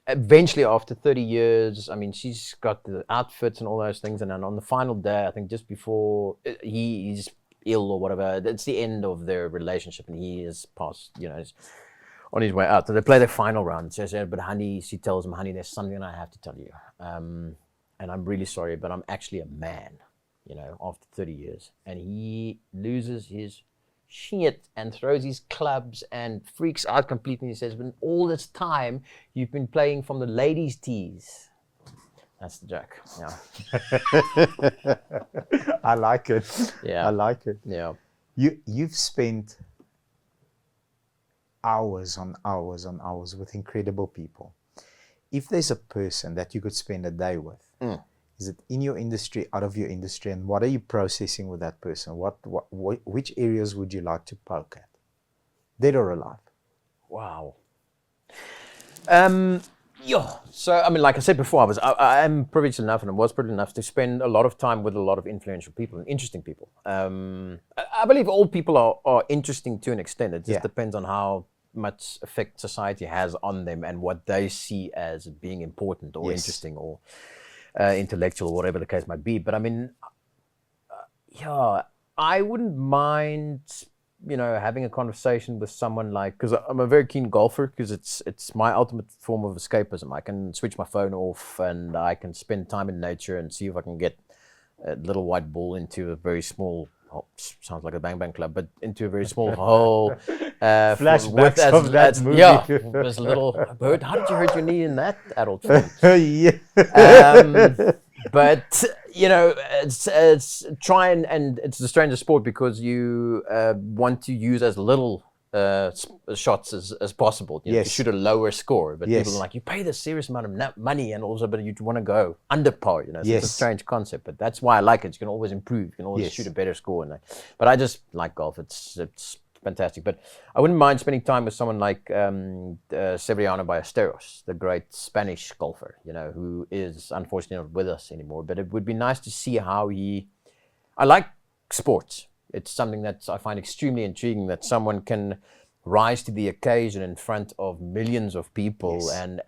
eventually after 30 years, I mean, she's got the outfits and all those things. And then on the final day, I think just before he's ill or whatever, it's the end of their relationship and he is past, you know, on his way out. So they play their final round. She said, but honey, she tells him, honey, there's something I have to tell you. And I'm really sorry, but I'm actually a man, you know, after 30 years. And he loses his shit and throws his clubs and freaks out completely. He says, but all this time, you've been playing from the ladies' tees. That's the joke. Yeah. I like it. Yeah. I like it. Yeah. You've spent hours on hours on hours with incredible people. If there's a person that you could spend a day with, is it in your industry, out of your industry, and what are you processing with that person? Which areas would you like to poke at? Dead or alive? Wow. Yeah. So I mean, like I said before, I am privileged enough, and I was privileged enough to spend a lot of time with a lot of influential people and interesting people. I believe all people are interesting to an extent. It just depends on how much effect society has on them and what they see as being important or interesting or intellectual, or whatever the case might be. But I mean, I wouldn't mind, you know, having a conversation with someone like, because I'm a very keen golfer, because it's my ultimate form of escapism. I can switch my phone off and I can spend time in nature and see if I can get a little white ball into a very small, sounds like a Bang Bang Club, but into a very small hole. Flashbacks of that movie. Yeah, there's a little bird. How did you hurt your knee in that adult film? Yeah. But you know, it's try and it's the strangest sport because you want to use as little shots as possible. You know, to shoot a lower score. But people are like, you pay this serious amount of money, and also, but you want to go under par. You know, so it's a strange concept. But that's why I like it. You can always improve. You can always shoot a better score. But I just like golf. It's fantastic. But I wouldn't mind spending time with someone like Severiano Ballesteros, the great Spanish golfer, you know, who is unfortunately not with us anymore. But it would be nice to see how I like sports. It's something that I find extremely intriguing, that someone can rise to the occasion in front of millions of people and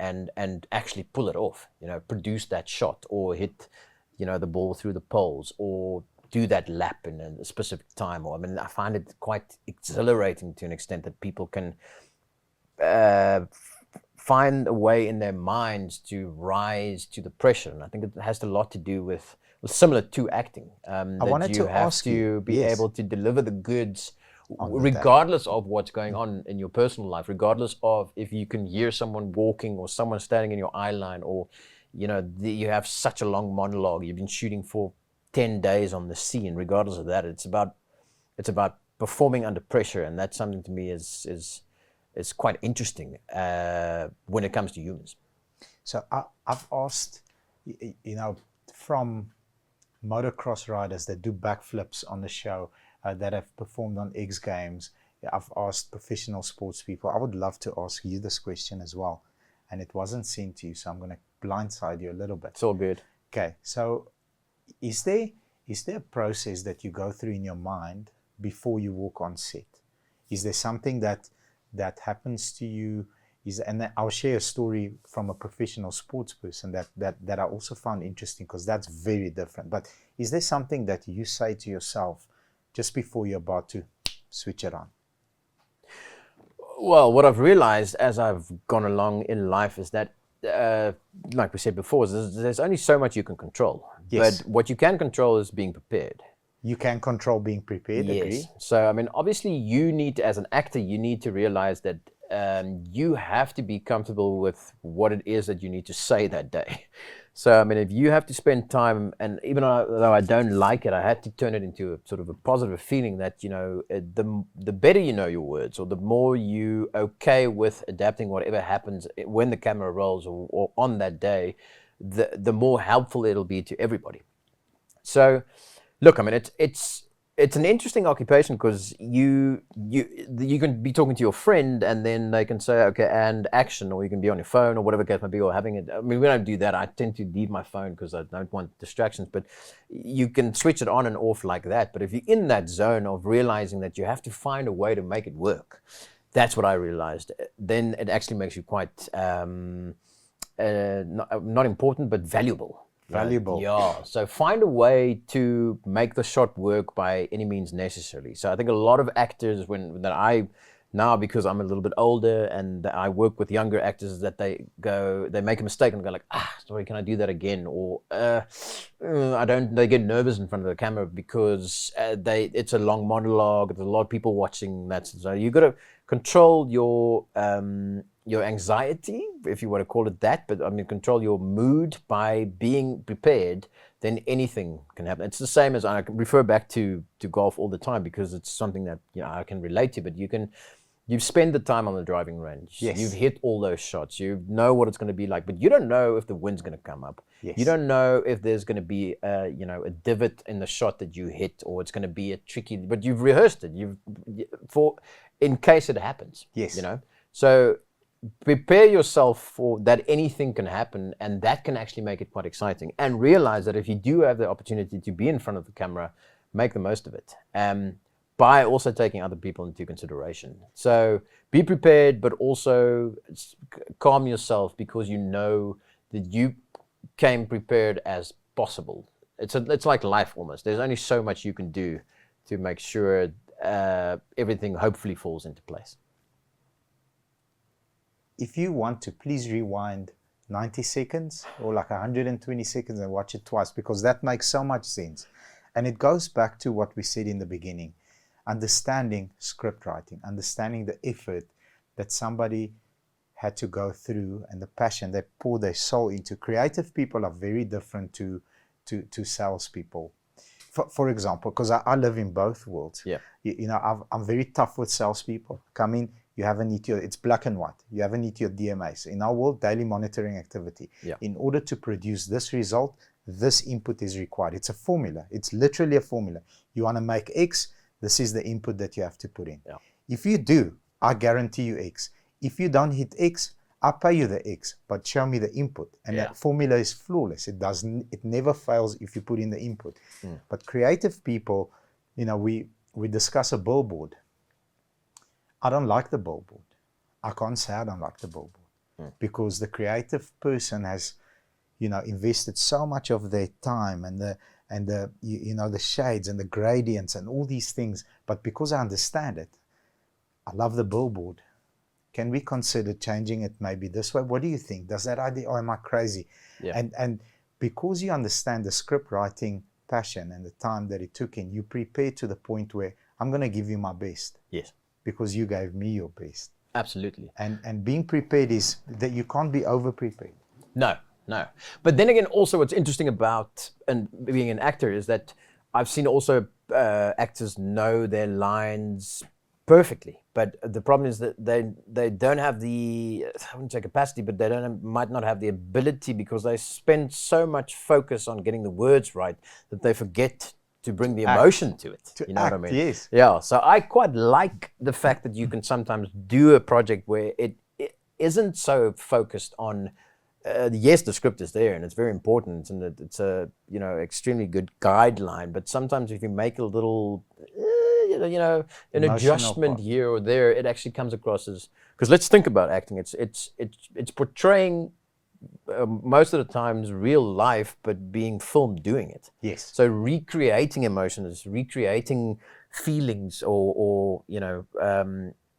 actually pull it off, you know, produce that shot or hit, you know, the ball through the poles or do that lap in a specific time. Or I mean, I find it quite exhilarating to an extent that people can find a way in their minds to rise to the pressure. And I think it has a lot to do with similar to acting. I wanted to ask you to be able to deliver the goods regardless of what's going on in your personal life, regardless of if you can hear someone walking or someone standing in your eye line, or, you know, you have such a long monologue, you've been shooting for 10 days on the scene. Regardless of that, it's about performing under pressure, and that's something to me is quite interesting when it comes to humans. So I've asked, you know, from motocross riders that do backflips on the show, that have performed on X Games. I've asked professional sports people. I would love to ask you this question as well. And it wasn't sent to you, so I'm going to blindside you a little bit. It's all good. Okay, so is there a process that you go through in your mind before you walk on set? Is there something that happens to you? And I'll share a story from a professional sports person that I also found interesting, because that's very different. But is there something that you say to yourself just before you're about to switch it on? Well, what I've realized as I've gone along in life is that, like we said before, there's only so much you can control. Yes. But what you can control is being prepared. You can control being prepared, Yes. agree? So, I mean, obviously you need to, as an actor, you need to realize that you have to be comfortable with what it is that you need to say that day. So, I mean, if you have to spend time, and even though I don't like it, I had to turn it into a sort of a positive feeling that, you know, the better you know your words, or the more you okay with adapting whatever happens when the camera rolls or on that day, the more helpful it'll be to everybody. So, look, I mean, it's an interesting occupation, because you can be talking to your friend and then they can say, okay, and action, or you can be on your phone or whatever it may be, or having it. I mean, we don't do that. I tend to leave my phone because I don't want distractions, but you can switch it on and off like that. But if you're in that zone of realizing that you have to find a way to make it work, that's what I realized. Then it actually makes you quite, not important, but valuable. Valuable. Yeah. So find a way to make the shot work by any means necessary. So I think a lot of actors, now because I'm a little bit older and I work with younger actors, that they make a mistake and go like, sorry, can I do that again? Or they get nervous in front of the camera because it's a long monologue. There's a lot of people watching that. So you got to control your anxiety, if you want to call it that, but I mean, control your mood by being prepared, then anything can happen. It's the same as, I can refer back to golf all the time, because it's something that, you know, I can relate to, but you spend the time on the driving range. Yes. You've hit all those shots. You know what it's going to be like, but you don't know if the wind's going to come up. Yes. You don't know if there's going to be a divot in the shot that you hit, or it's going to be a tricky, but you've rehearsed it. In case it happens. Yes. You know, so prepare yourself for that. Anything can happen, and that can actually make it quite exciting. And realize that if you do have the opportunity to be in front of the camera, make the most of it. By also taking other people into consideration. So be prepared, but also calm yourself, because you know that you came prepared as possible. It's like life almost. There's only so much you can do to make sure everything hopefully falls into place. If you want to, please rewind 90 seconds or like 120 seconds and watch it twice, because that makes so much sense. And it goes back to what we said in the beginning. Understanding script writing, understanding the effort that somebody had to go through, and the passion they pour their soul into. Creative people are very different to salespeople. For example, because I live in both worlds. Yeah. You know, I'm very tough with salespeople. Come in, you haven't hit it's black and white. You haven't hit your DMAs. In our world, daily monitoring activity. Yeah. In order to produce this result, this input is required. It's a formula. It's literally a formula. You want to make X, this is the input that you have to put in. Yeah. If you do, I guarantee you X. If you don't hit X, I pay you the X, but show me the input. And that formula is flawless. It never fails if you put in the input. But creative people, you know, we discuss a billboard. I don't like the billboard. I can't say I don't like the billboard, because the creative person has, you know, invested so much of their time and the shades and the gradients and all these things. But because I understand it, I love the billboard. Can we consider changing it maybe this way? What do you think? Does that idea, or am I crazy? Yeah. And because you understand the script writing passion and the time that it took in, you prepare to the point where I'm going to give you my best. Yes. Because you gave me your best. Absolutely. And being prepared is that you can't be over prepared. No. But then again, also what's interesting about being an actor is that I've seen also actors know their lines perfectly. But the problem is that they don't have the, I wouldn't say capacity, but they might not have the ability, because they spend so much focus on getting the words right that they forget to bring the emotion to it. You know what I mean? Yes. Yeah. So I quite like the fact that you can sometimes do a project where it isn't so focused on. Yes, the script is there and it's very important, and it's a extremely good guideline. But sometimes if you make a little, an Emotional adjustment part. here or there, it actually comes across as, because let's think about acting. It's portraying most of the times real life, but being filmed doing it. Yes. So recreating emotions, recreating feelings, or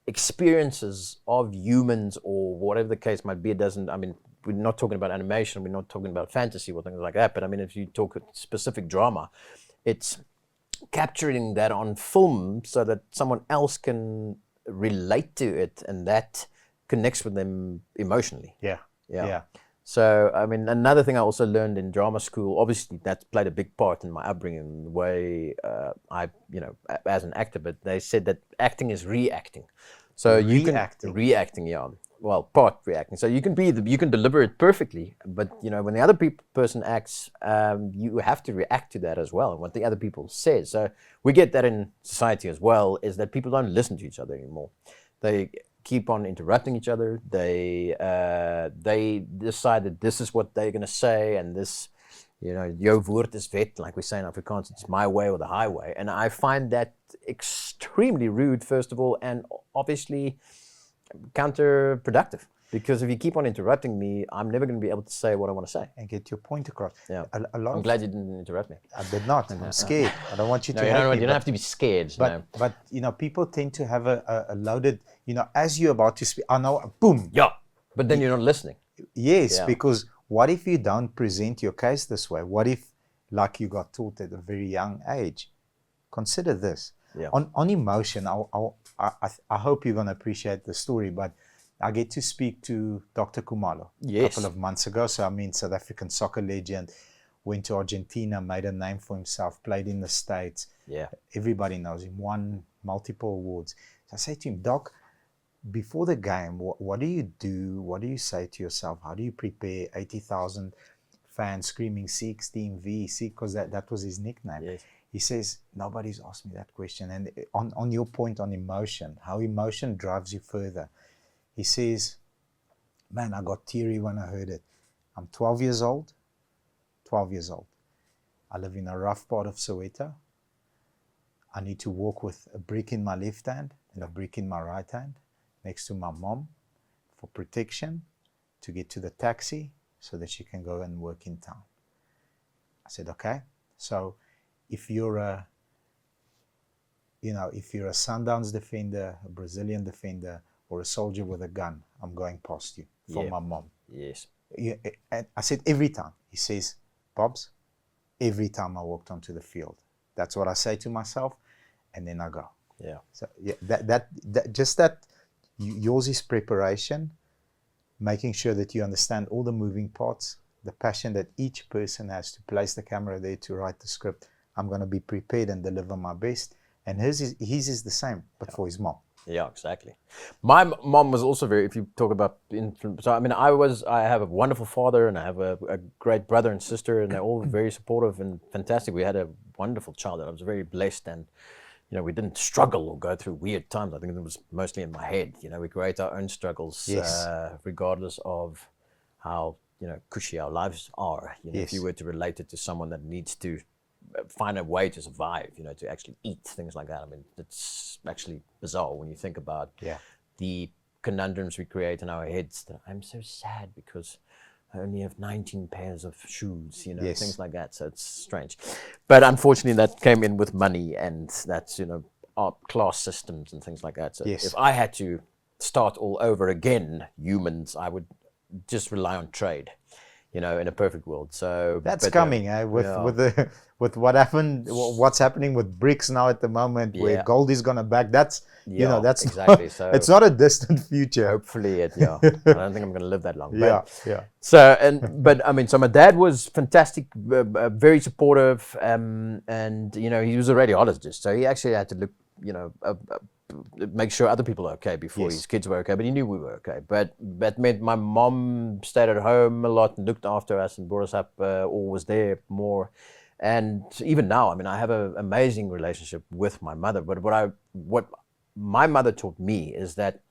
experiences of humans, or whatever the case might be. It doesn't. I mean, we're not talking about animation. We're not talking about fantasy or things like that. But I mean, if you talk specific drama, it's capturing that on film so that someone else can relate to it, and that connects with them emotionally. Yeah. So, I mean, another thing I also learned in drama school, obviously that played a big part in my upbringing, the way as an actor, but they said that acting is reacting. So you can reacting, yeah. Well, part reacting. So you can deliver it perfectly, but when the other person acts, you have to react to that as well, and what the other people says. So we get that in society as well, is that people don't listen to each other anymore. They keep on interrupting each other. They decide that this is what they're going to say, and this, jou woord is wet, like we say in Afrikaans, it's my way or the highway. And I find that extremely rude, first of all, and obviously counterproductive. Because if you keep on interrupting me, I'm never going to be able to say what I want to say. And get your point across. Yeah. I'm glad you didn't interrupt me. I did not. I'm scared. I don't want you to you hate me. You don't have to be scared. But people tend to have a loaded, as you're about to speak, I know, boom. Yeah. But then you're not listening. Yes, because what if you don't present your case this way? What if, like you got taught at a very young age? Consider this. Yeah. On emotion, I hope you're going to appreciate the story, but I get to speak to Dr. Kumalo a couple of months ago. So, South African soccer legend, went to Argentina, made a name for himself, played in the States. Yeah. Everybody knows him, won multiple awards. So I say to him, Doc, before the game, what do you do? What do you say to yourself? How do you prepare 80,000 fans screaming 16V? Because that was his nickname. Yes. He says, nobody's asked me that question. And on your point on emotion, how emotion drives you further. He says, man, I got teary when I heard it. I'm 12 years old. I live in a rough part of Soweto. I need to walk with a brick in my left hand and a brick in my right hand next to my mom for protection, to get to the taxi so that she can go and work in town. I said, okay. So if you're a Sundowns defender, a Brazilian defender, or a soldier with a gun, I'm going past you for my mom. Yes. And I said, every time. He says, Bobs, every time I walked onto the field. That's what I say to myself, and then I go. Yeah. So yours is preparation, making sure that you understand all the moving parts, the passion that each person has to place the camera there to write the script. I'm going to be prepared and deliver my best. And his is the same, but for his mom. Yeah, exactly. My mom was also very, if you talk about, so I mean, I have a wonderful father, and I have a great brother and sister, and they're all very supportive and fantastic. We had a wonderful childhood. I was very blessed, and, we didn't struggle or go through weird times. I think it was mostly in my head. We create our own struggles, regardless of how, cushy our lives are. If you were to relate it to someone that needs to find a way to survive, to actually eat, things like that. I mean, it's actually bizarre when you think about the conundrums we create in our heads. That I'm so sad because I only have 19 pairs of shoes, things like that. So it's strange. But unfortunately, that came in with money, and that's, our class systems and things like that. So if I had to start all over again, humans, I would just rely on trade. In a perfect world. So that's coming, with what happened, what's happening with BRICS now at the moment, where gold is gonna back. That's that's exactly. So it's not a distant future. Hopefully, I don't think I'm gonna live that long. But, So so my dad was fantastic, very supportive, and he was a radiologist, so he actually had to look make sure other people are okay before Yes. his kids were okay, but he knew we were okay. But that meant my mom stayed at home a lot and looked after us and brought us up, or was there more. And even now, I mean, I have an amazing relationship with my mother. But what my mother taught me is that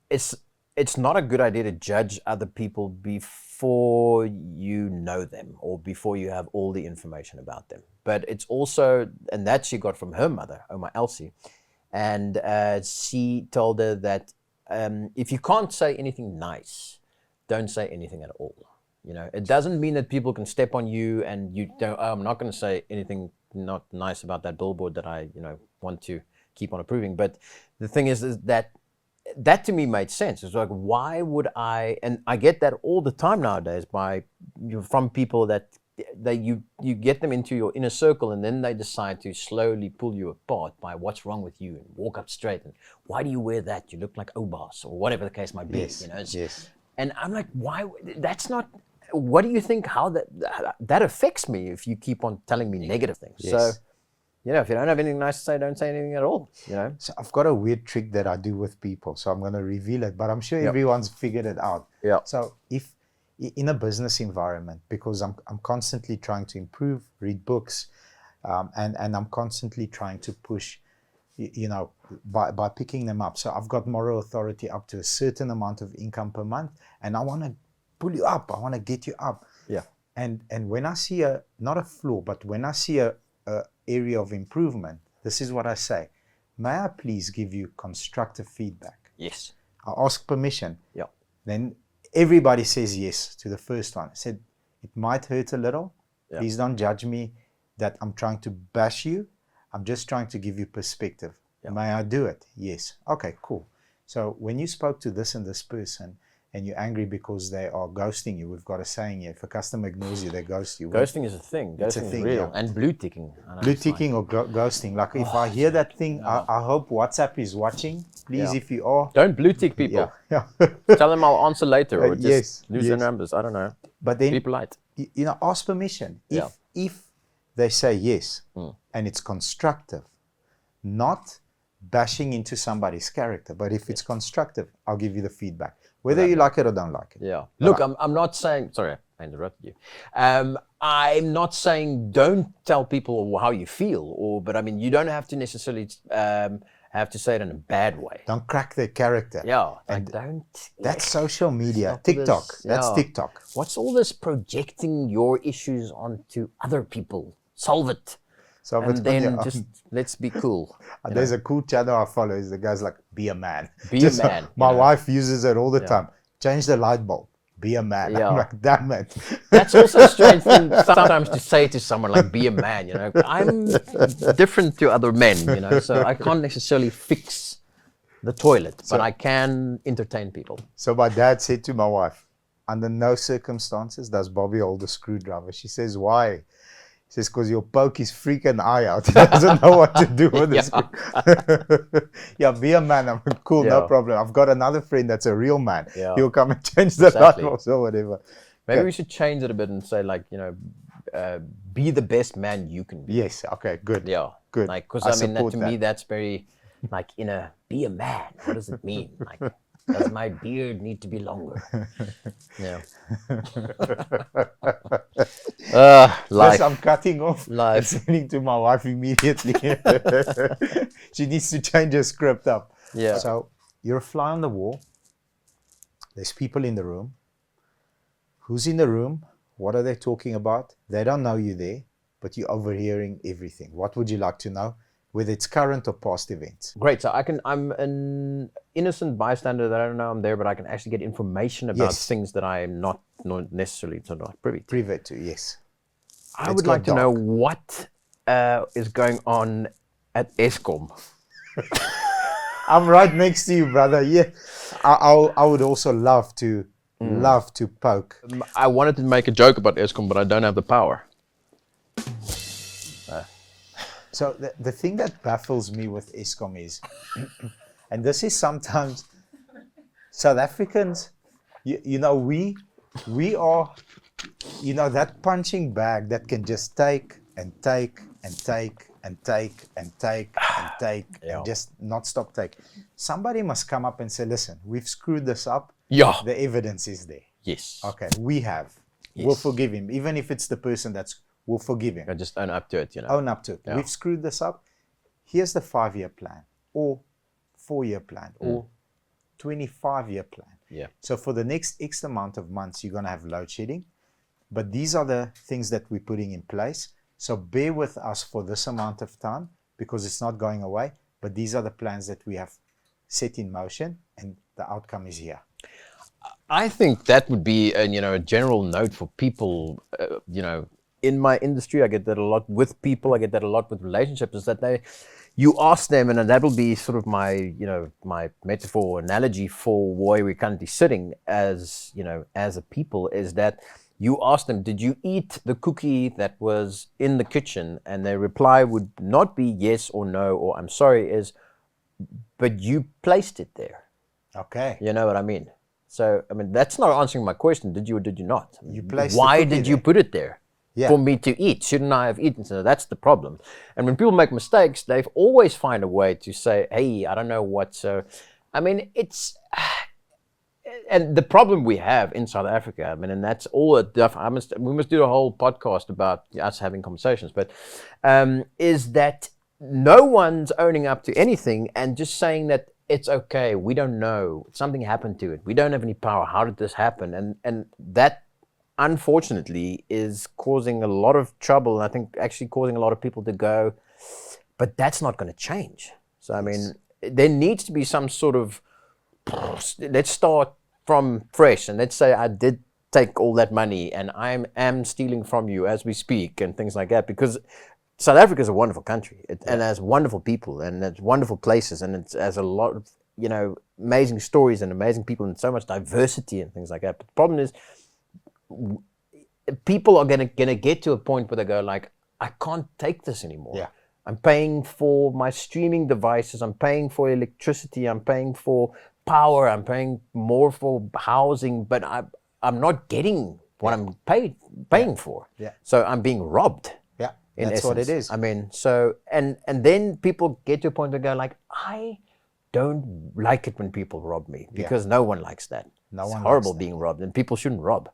it's not a good idea to judge other people before you know them or before you have all the information about them. But it's also, and that she got from her mother, Oma Elsie, and she told her that if you can't say anything nice, don't say anything at all. You know, it doesn't mean that people can step on you and you don't, oh, I'm not going to say anything not nice about that billboard that I, want to keep on approving. But the thing is that to me made sense. It's like, why would I, and I get that all the time nowadays from people that you get them into your inner circle and then they decide to slowly pull you apart by what's wrong with you and walk up straight and why do you wear that? You look like Obas or whatever the case might be. Yes, yes. And I'm like, why? That's not, what do you think, how that affects me if you keep on telling me negative things? Yes. So, if you don't have anything nice to say, don't say anything at all, So I've got a weird trick that I do with people, so I'm going to reveal it, but I'm sure Yep. everyone's figured it out. Yeah. So if in a business environment, because I'm constantly trying to improve, read books, and I'm constantly trying to push, by picking them up. So I've got moral authority up to a certain amount of income per month, and I want to pull you up. I want to get you up. Yeah. And when I see not a flaw, but when I see a area of improvement, this is what I say. May I please give you constructive feedback? Yes. I ask permission. Yeah. Then everybody says yes to the first one. I said, it might hurt a little. Yeah. Please don't judge me that I'm trying to bash you. I'm just trying to give you perspective. Yeah. May I do it? Yes. Okay, cool. So when you spoke to this and this person and you're angry because they are ghosting you, we've got a saying here, if a customer ignores you, they ghost you. Ghosting is a thing. It's a Ghosting thing, is real. yeah. And blue ticking. Blue ticking or ghosting. Like if I hear that thing, I hope WhatsApp is watching. Please, Yeah. if you are. Don't blue tick people. Yeah. Tell them I'll answer later or just Yes, lose their yes. numbers. I don't know. But then, Be polite. ask permission. Yeah. If they say yes and it's constructive, not bashing into somebody's character, but if it's constructive, I'll give you the feedback, whether you like it or don't like it. Yeah. Look, I'm not saying, sorry, I interrupted you. I'm not saying don't tell people how you feel, but I mean, you don't have to necessarily have to say it in a bad way. Don't crack their character. Yeah. And don't. that's social media. Stop TikTok. this. That's Yeah. TikTok. What's all this projecting your issues onto other people? Solve it. So And then just let's be cool. there's a cool channel I follow. Is the guy's like, be a man. Be a man, My you know. wife uses it all the time. Change the light bulb. Be a man. Yeah. I'm like, damn it. That's also a strange thing sometimes to say to someone, like, be a man, I'm different to other men, so I can't necessarily fix the toilet, but I can entertain people. So my dad said to my wife, under no circumstances does Bobby hold a screwdriver. She says, why? He says, because your poke is freaking eye out. He doesn't know what to do with this. Yeah, be a man. I'm cool, no Yeah. problem. I've got another friend that's a real man. Yeah. He'll come and change the Exactly. light bulbs or whatever. Maybe Okay. we should change it a bit and say, like, be the best man you can be. Yes, okay, good. Yeah. Good. Like, because I I mean, support to me, that's very, like, be a man. What does it mean? Like, does my beard need to be longer? Yeah. Life. Yes, I'm cutting off. Life. and sending to my wife immediately. She needs to change her script up. Yeah. So you're a fly on the wall. There's people in the room. Who's in the room? What are they talking about? They don't know you there, but you're overhearing everything. What would you like to know? Whether it's current or past events. Great. So I'm an innocent bystander that I don't know I'm there, but I can actually get information about Yes. things that I'm not necessarily not privy to. Private to, yes. I Let's would go like to know dark. what is going on at Eskom. I'm right next to you, brother. Yeah. I would also love to poke. I wanted to make a joke about Eskom, but I don't have the power. So the thing that baffles me with Eskom is, and this is sometimes South Africans, we are, that punching bag that can just take and take and take and take and take and take Yeah. and just not stop take. Somebody must come up and say, listen, we've screwed this up. Yeah. The evidence is there. Yes. Okay, we have. Yes. We'll forgive him. Even if it's the person we'll forgive him. I just own up to it, you know. Own up to it. Yeah. We've screwed this up. Here's the 5-year plan or 4-year plan or 25-year plan. Yeah. So for the next X amount of months, you're going to have load shedding. But these are the things that we're putting in place. So bear with us for this amount of time because it's not going away. But these are the plans that we have set in motion and the outcome is here. I think that would be a general note for people, in my industry. I get that a lot with people. I get that a lot with relationships, is that you ask them, and that will be sort of my metaphor analogy for where we're currently sitting as a people, is that you ask them, did you eat the cookie that was in the kitchen? And their reply would not be yes or no, or I'm sorry, is, but you placed it there. Okay. You know what I mean? So, I mean, that's not answering my question. Did you or did you not? I mean, You placed why the cookie did you there. put it there? Yeah. For me to eat? Shouldn't I have eaten? So that's the problem. And when people make mistakes, they always find a way to say, hey, I don't know what. So, I mean, it's... And the problem we have in South Africa, I mean, and that's all we must do a whole podcast about us having conversations, but is that no one's owning up to anything and just saying that it's okay, we don't know, something happened to it, we don't have any power, how did this happen? And that, unfortunately, is causing a lot of trouble, and I think actually causing a lot of people to go, but that's not going to change. So, I mean, there needs to be some sort of, let's start from fresh, and let's say I did take all that money and I am stealing from you as we speak and things like that, because South Africa is a wonderful country and has wonderful people and it's wonderful places, and it has a lot of amazing stories and amazing people and so much diversity and things like that. But the problem is people are gonna get to a point where they go like, I can't take this anymore. Yeah. I'm paying for my streaming devices, I'm paying for electricity, I'm paying for power, I'm paying more for housing, but I'm not getting what I'm paying for. Yeah. So I'm being robbed. Yeah, In that's what it essence. is. I mean, so and then people get to a point where they go like, I don't like it when people rob me, because no one likes that. No it's one horrible likes that. being robbed, and people shouldn't rob,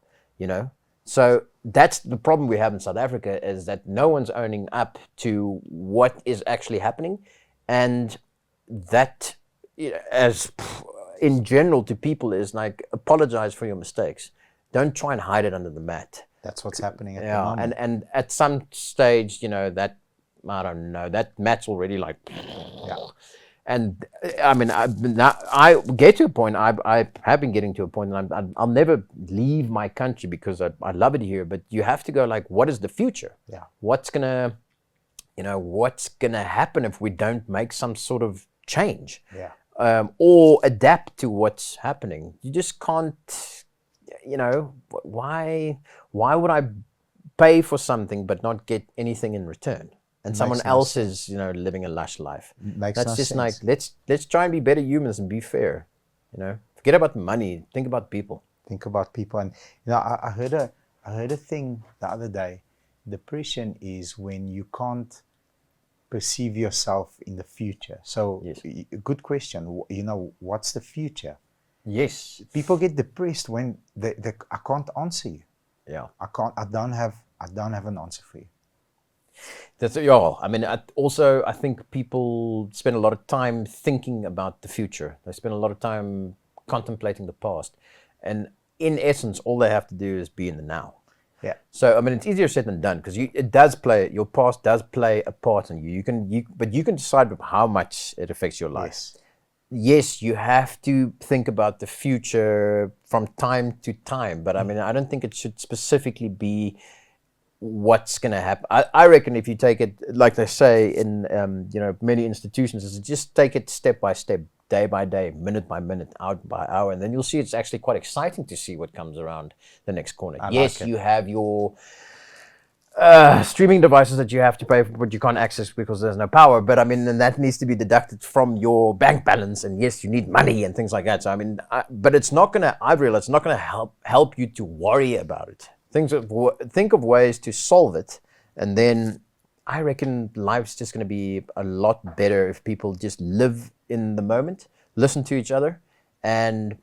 So that's the problem we have in South Africa, is that no one's owning up to what is actually happening, and that, as in general to people, is like, apologize for your mistakes. Don't try and hide it under the mat. That's what's happening at the moment. And at some stage, that, I don't know, that mat's already like, and I mean, I get to a point, I have been getting to a point, and I'll never leave my country because I love it here, but you have to go like, what is the future? Yeah. What's gonna happen if we don't make some sort of change? Yeah. Or adapt to what's happening? You just can't, why would I pay for something but not get anything in return? And someone else is, living a lush life. Makes That's no just sense. like, let's try and be better humans and be fair. Forget about money. Think about people. Think about people. And I heard a thing the other day. Depression is when you can't perceive yourself in the future. So, Yes. good question. What's the future? Yes. People get depressed when they I can't answer you. Yeah. I don't have an answer for you. That's I mean, I think people spend a lot of time thinking about the future. They spend a lot of time contemplating the past, and in essence, all they have to do is be in the now. Yeah. So I mean, it's easier said than done, because your past does play a part in you. But you can decide how much it affects your life. Yes. Yes, you have to think about the future from time to time, but I mean, I don't think it should specifically be what's going to happen. I reckon if you take it, like they say in many institutions, is just take it step by step, day by day, minute by minute, hour by hour, and then you'll see it's actually quite exciting to see what comes around the next corner. Yes, you have your streaming devices that you have to pay for, but you can't access because there's no power. But I mean, and that needs to be deducted from your bank balance. And yes, you need money and things like that. So I mean, but it's not gonna. I've realized it's not gonna help you to worry about it. Think of ways to solve it, and then I reckon life's just going to be a lot better if people just live in the moment, listen to each other, and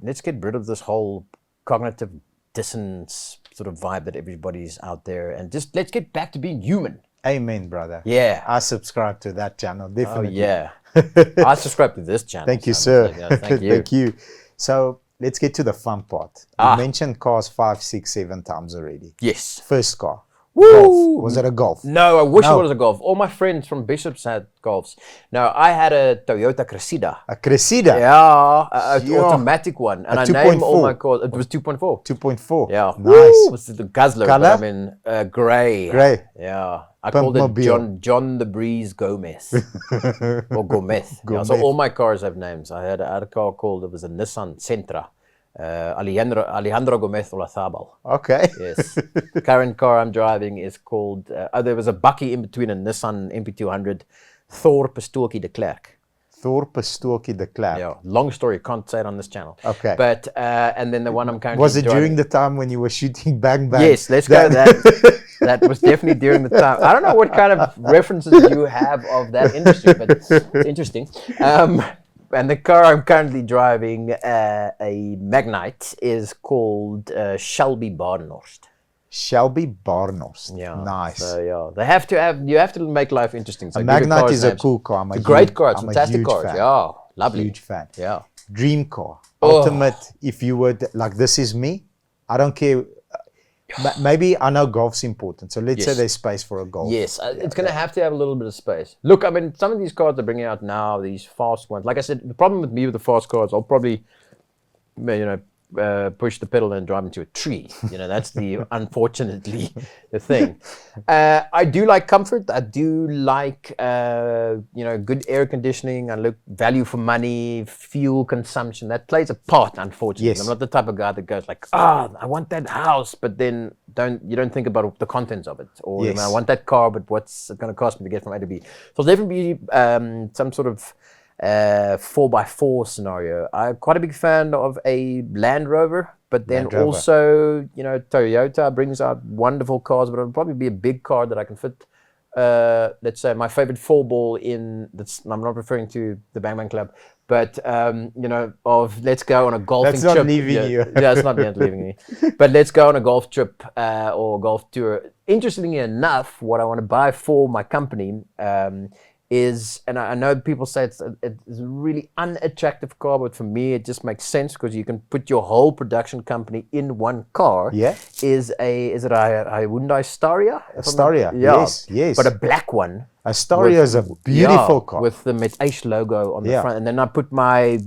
let's get rid of this whole cognitive dissonance sort of vibe that everybody's out there, and just let's get back to being human. Amen, brother. Yeah. I subscribe to that channel, definitely. Oh, yeah. I subscribe to this channel. Thank you, sir. Thank you. Thank you. So let's get to the fun part. You mentioned cars 5, 6, 7 times already. Yes. First car. Woo! Golf. Was it a Golf? No, I wish it was a Golf. All my friends from Bishops had Golfs. No, I had a Toyota Cressida. A Cressida? Yeah, an automatic one. And I named all my cars. It was 2.4. 2.4. Yeah. Nice. Woo! It was the Guzzler. Color? But I mean, grey. Grey. Yeah. I called it John the Breeze Gomez. Or Gomez. Yeah, so all my cars have names. I had a car called, it was a Nissan Sentra. Alejandro Gomez Olazabal. Okay. Yes. The current car I'm driving is called, there was a bakkie in between a Nissan MP200, Thor Pistolkie de Klerk. Thor Pistolkie de Klerk. Yeah, long story, can't say it on this channel. Okay. But, and then the one I'm currently Was it driving, during the time when you were shooting Bang Bang? Yes, let's go that. That was definitely during the time. I don't know what kind of references you have of that industry, but it's interesting. And the car I'm currently driving, a Magnite, is called Shelby Barnhorst. Shelby Barnhorst. Yeah. Nice. So yeah, you have to make life interesting. So a Magnite is a cool car. It's a great car. It's fantastic car. Yeah, lovely. Huge fan. Yeah. Dream car. Ultimate. If you would like, this is me. I don't care. Maybe I know golf's important, so let's say there's space for a Golf. Yes, it's going to have to have a little bit of space. Look, I mean, some of these cars they're bringing out now, these fast ones. Like I said, the problem with me with the fast cars, I'll probably, push the pedal and drive into a tree. That's the unfortunately the thing. I do like comfort. I do like good air conditioning. I look value for money, fuel consumption. That plays a part, unfortunately. Yes. I'm not the type of guy that goes like, I want that house, but then you don't think about the contents of it, or I want that car, but what's it going to cost me to get from A to B? So it'll definitely be some sort of 4x4 scenario. I'm quite a big fan of a Land Rover, but then also, Toyota brings out wonderful cars, but it'll probably be a big car that I can fit, let's say, my favorite 4-ball in. I'm not referring to the Bang Bang Club, but, let's go on a golfing trip. That's not leaving you. Yeah, it's not leaving me. But let's go on a golf trip or golf tour. Interestingly enough, what I want to buy for my company is, and I know people say it's a really unattractive car, but for me it just makes sense because you can put your whole production company in one car. Yeah. Is it a Hyundai Staria? Staria, yeah. yes. But a black one. A Staria is a beautiful car. With the Met logo on the front. And then I put my,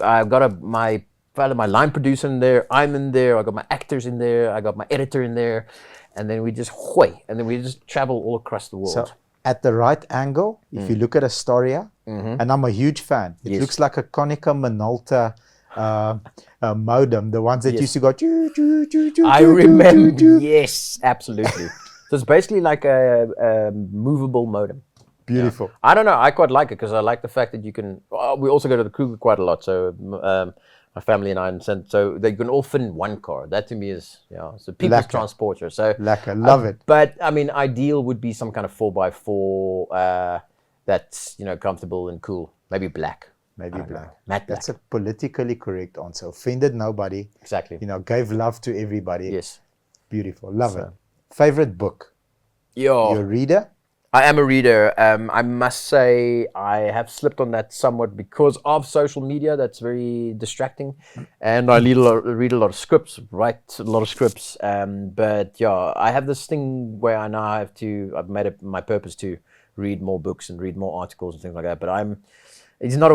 I got my line producer in there, I'm in there, I got my actors in there, I got my editor in there, and then we just travel all across the world. So, at the right angle, if you look at a Staria, and I'm a huge fan, it looks like a Konica Minolta modem, the ones that used to go. I remember. Yes, absolutely. So it's basically like a movable modem. Beautiful. Yeah. I don't know. I quite like it because I like the fact that you can. We also go to the Kruger quite a lot, so my family and I, so they can all fit in one car. That to me is it's a people's transporter. So love it. But I mean, ideal would be some kind of 4x4 that's comfortable and cool. Maybe black. Maybe black. Matte black. That's a politically correct answer. Offended nobody. Exactly. Gave love to everybody. Yes. Beautiful. Love it. Favorite book? You're a reader? I am a reader. I must say I have slipped on that somewhat because of social media. That's very distracting. And I read a lot of scripts, write a lot of scripts. But yeah, I have this thing where I now I've made it my purpose to read more books and read more articles and things like that. But he's not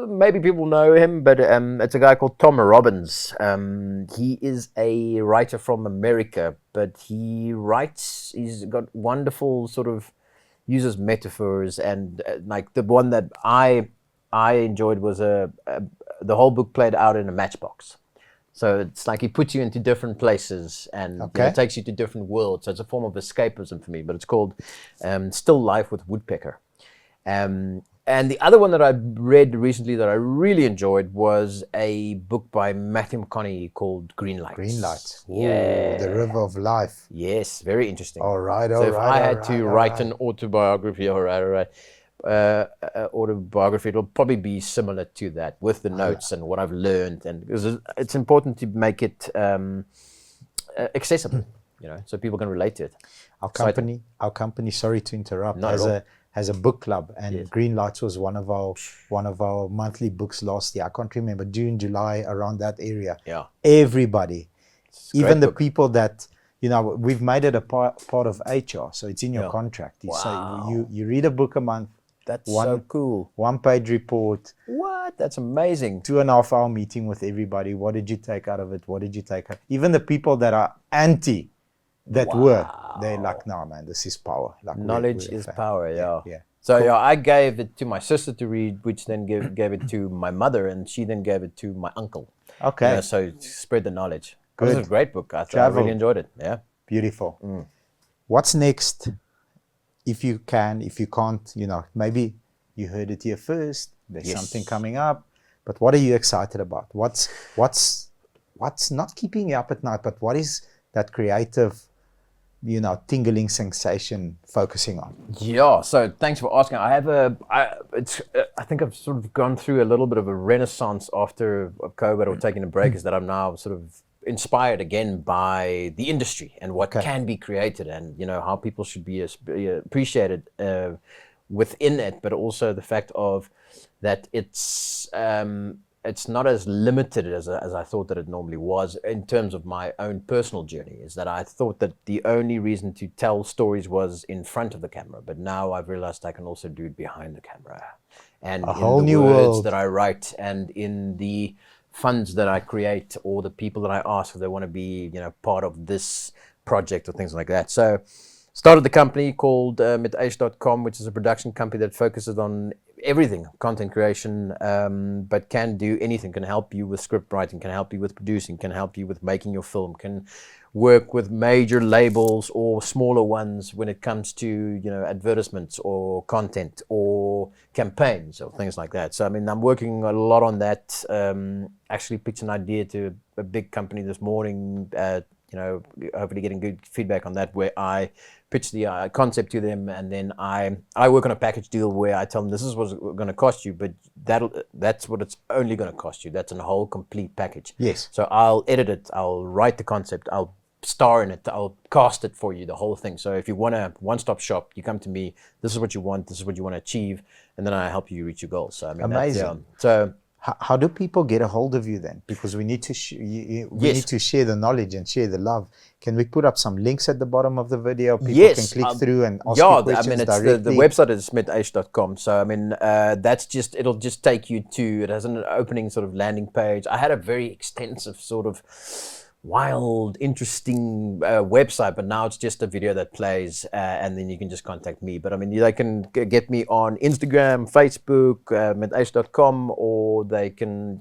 maybe people know him, but it's a guy called Tom Robbins. He is a writer from America, but he's got wonderful sort of, uses metaphors, and like the one that I enjoyed was the whole book played out in a matchbox. So it's like he puts you into different places and takes you to different worlds. So it's a form of escapism for me, but it's called Still Life with Woodpecker. And the other one that I read recently that I really enjoyed was a book by Matthew McConaughey called Green Lights. Green Lights. Ooh, Yeah. The River of Life. Yes, very interesting. All right, So if I had to write an autobiography, autobiography, it'll probably be similar to that with the notes and what I've learned, and because it's important to make it accessible, so people can relate to it. Our company. Sorry to interrupt. Not has a book club, and Yes. Green Lights was one of our monthly books last year. I can't remember, June, July, around that area. Yeah. Everybody, It's a even great the book. people that we've made it a part of HR, so it's in your Yeah. contract. You say Wow. you read a book a month, That's so cool. 1-page report, What? That's amazing. 2.5-hour meeting with everybody. What did you take out of it? What did you take out? Even the people that are anti that were, they're like, no, man, this is power. Like Knowledge we're a is fan. power, yeah. Yeah. So I gave it to my sister to read, which then gave it to my mother, and she then gave it to my uncle. Okay. So spread the knowledge. Good. It was a great book. I Travel. really enjoyed it. Yeah. Beautiful. What's next? If you can, if you can't, maybe you heard it here first. There's Yes. something coming up. But what are you excited about? What's not keeping you up at night, but what is that creative, tingling sensation focusing on? Yeah. So thanks for asking. I think I've sort of gone through a little bit of a renaissance after COVID or taking a break. Is that I'm now sort of inspired again by the industry and what can be created, and how people should be appreciated within it, but also the fact of that it's not as limited as I thought that it normally was in terms of my own personal journey. Is that I thought that the only reason to tell stories was in front of the camera, but now I've realized I can also do it behind the camera, and A in whole the new words world. that I write, and in the funds that I create, or the people that I ask if they want to be part of this project or things like that. So started the company called mit8.com, which is a production company that focuses on everything, content creation, but can do anything, can help you with script writing, can help you with producing, can help you with making your film, can work with major labels or smaller ones when it comes to advertisements or content or campaigns or things like that. So I'm working a lot on that. Actually pitched an idea to a big company this morning, hopefully getting good feedback on that, where I pitch the concept to them, and then I work on a package deal where I tell them this is what's going to cost you, but that's what it's only going to cost you. That's a whole complete package. Yes. So I'll edit it, I'll write the concept, I'll star in it, I'll cast it for you, the whole thing. So if you want a one-stop shop, you come to me, this is what you want, this is what you want to achieve, and then I help you reach your goals. So Amazing. So how do people get a hold of you then? Because we need to need to share the knowledge and share the love. Can we put up some links at the bottom of the video? People can click through and ask you questions directly. The website is mit8.com. So it'll just take you to, it has an opening sort of landing page. I had a very extensive sort of wild, interesting website, but now it's just a video that plays, and then you can just contact me. But they can get me on Instagram, Facebook, mit8.com, or they can,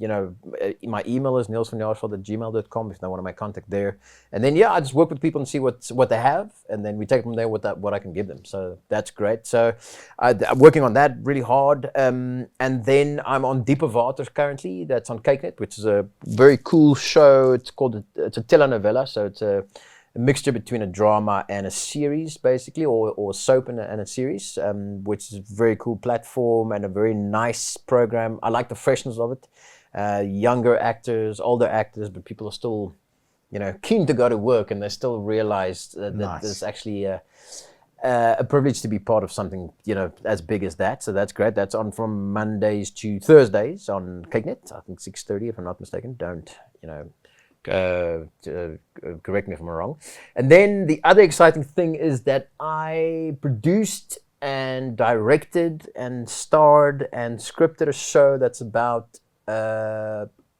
my email is neelsvanjaarsveld@gmail.com if they want to make contact there. And then I just work with people and see what they have, and then we take from there what I can give them. So that's great. So I'm working on that really hard, and then I'm on Diepe Waters currently. That's on Cakenet, which is a very cool show. It's a telenovela, so it's a mixture between a drama and a series, basically, or soap and a series, which is a very cool platform and a very nice program. I like the freshness of it. Younger actors, older actors, but people are still, keen to go to work, and they still realize that there's actually a privilege to be part of something, as big as that. So that's great. That's on from Mondays to Thursdays on Cakenet. I think 6:30, if I'm not mistaken. Don't, correct me if I'm wrong. And then the other exciting thing is that I produced and directed and starred and scripted a show that's about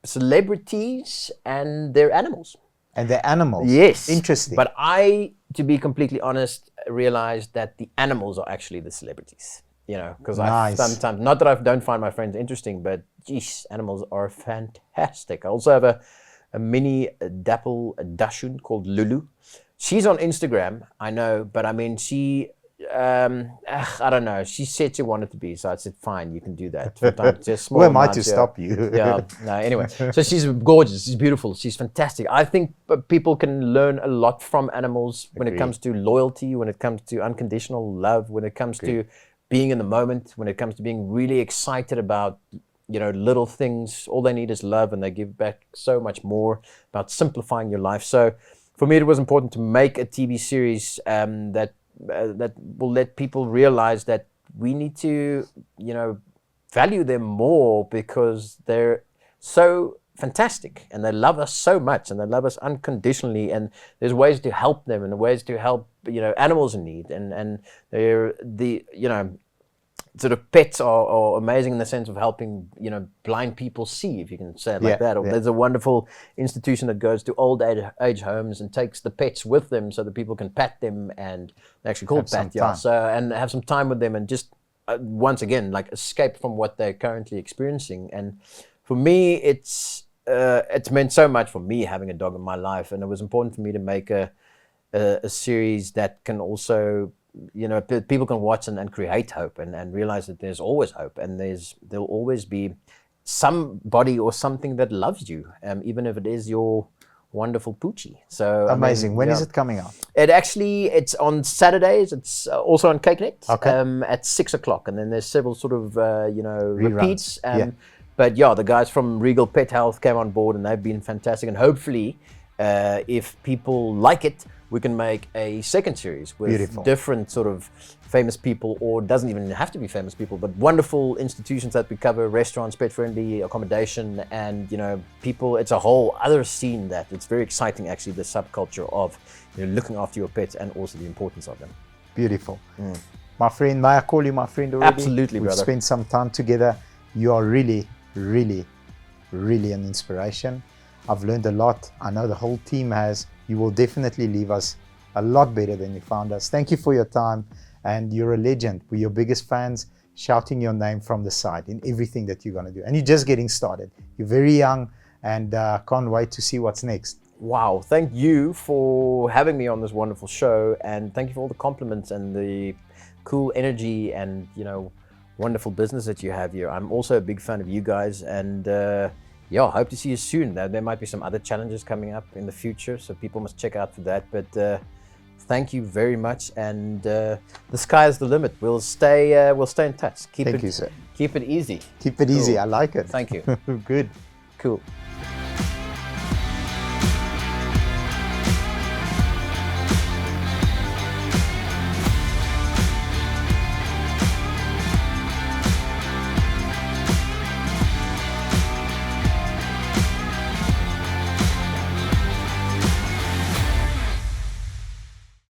celebrities and their animals. And the animals. Yes. Interesting. But I, to be completely honest, realized that the animals are actually the celebrities. Because I sometimes, not that I don't find my friends interesting, but geez, animals are fantastic. I also have a mini dapple dachshund called Lulu. She's on Instagram, I know, but she I don't know. She said she wanted to be, so I said, fine, you can do that. From time to just small Who am I amounts, to yeah. stop you? Yeah, no, anyway. So she's gorgeous, she's beautiful, she's fantastic. I think people can learn a lot from animals when it Agreed. comes to loyalty, when it comes to unconditional love, when it comes to being in the moment, when it comes to being really excited about, you know, little things. All they need is love, and they give back so much more, about simplifying your life. So for me, it was important to make a TV series that will let people realize that we need to, you know, value them more, because they're so fantastic and they love us so much and they love us unconditionally, and there's ways to help them and ways to help, you know, animals in need, and they're the, you know, sort of pets are amazing in the sense of helping, you know, blind people see, if you can say it like that. Or there's a wonderful institution that goes to old age homes and takes the pets with them so that people can pat them, and they actually call it pat, yeah. So, and have some time with them, and just once again, like, escape from what they're currently experiencing. And for me, it's meant so much for me having a dog in my life, and it was important for me to make a series that can also, you know, people can watch and create hope, and realize that there's always hope, and there'll always be somebody or something that loves you, even if it is your wonderful Poochie. So amazing. I mean, when is it coming out? It's on Saturdays. It's also on CakeNet, Okay. at 6 o'clock, and then there's several sort of you know, repeats. Yeah. But yeah, the guys from Regal Pet Health came on board, and they've been fantastic. And hopefully, if people like it, we can make a second series with different sort of famous people, or doesn't even have to be famous people, but wonderful institutions that we cover: restaurants, pet-friendly accommodation, and, you know, people. It's a whole other scene that it's very exciting, actually, the subculture of, you know, looking after your pets and also the importance of them. Beautiful. My friend, may I call you my friend already? Absolutely, We've brother. spent some time together. You are really, really, really an inspiration. I've learned a lot. I know the whole team has. You will definitely leave us a lot better than you found us. Thank you for your time, and you're a legend. We're your biggest fans, shouting your name from the side in everything that you're going to do. And you're just getting started. You're very young, and can't wait to see what's next. Wow, thank you for having me on this wonderful show, and thank you for all the compliments and the cool energy and, you know, wonderful business that you have here. I'm also a big fan of you guys, and yeah, I hope to see you soon. There might be some other challenges coming up in the future, so people must check out for that. But thank you very much, and the sky is the limit. We'll stay in touch. Thank you, sir. Keep it easy. Keep it easy. I like it. Thank you. Good. Cool.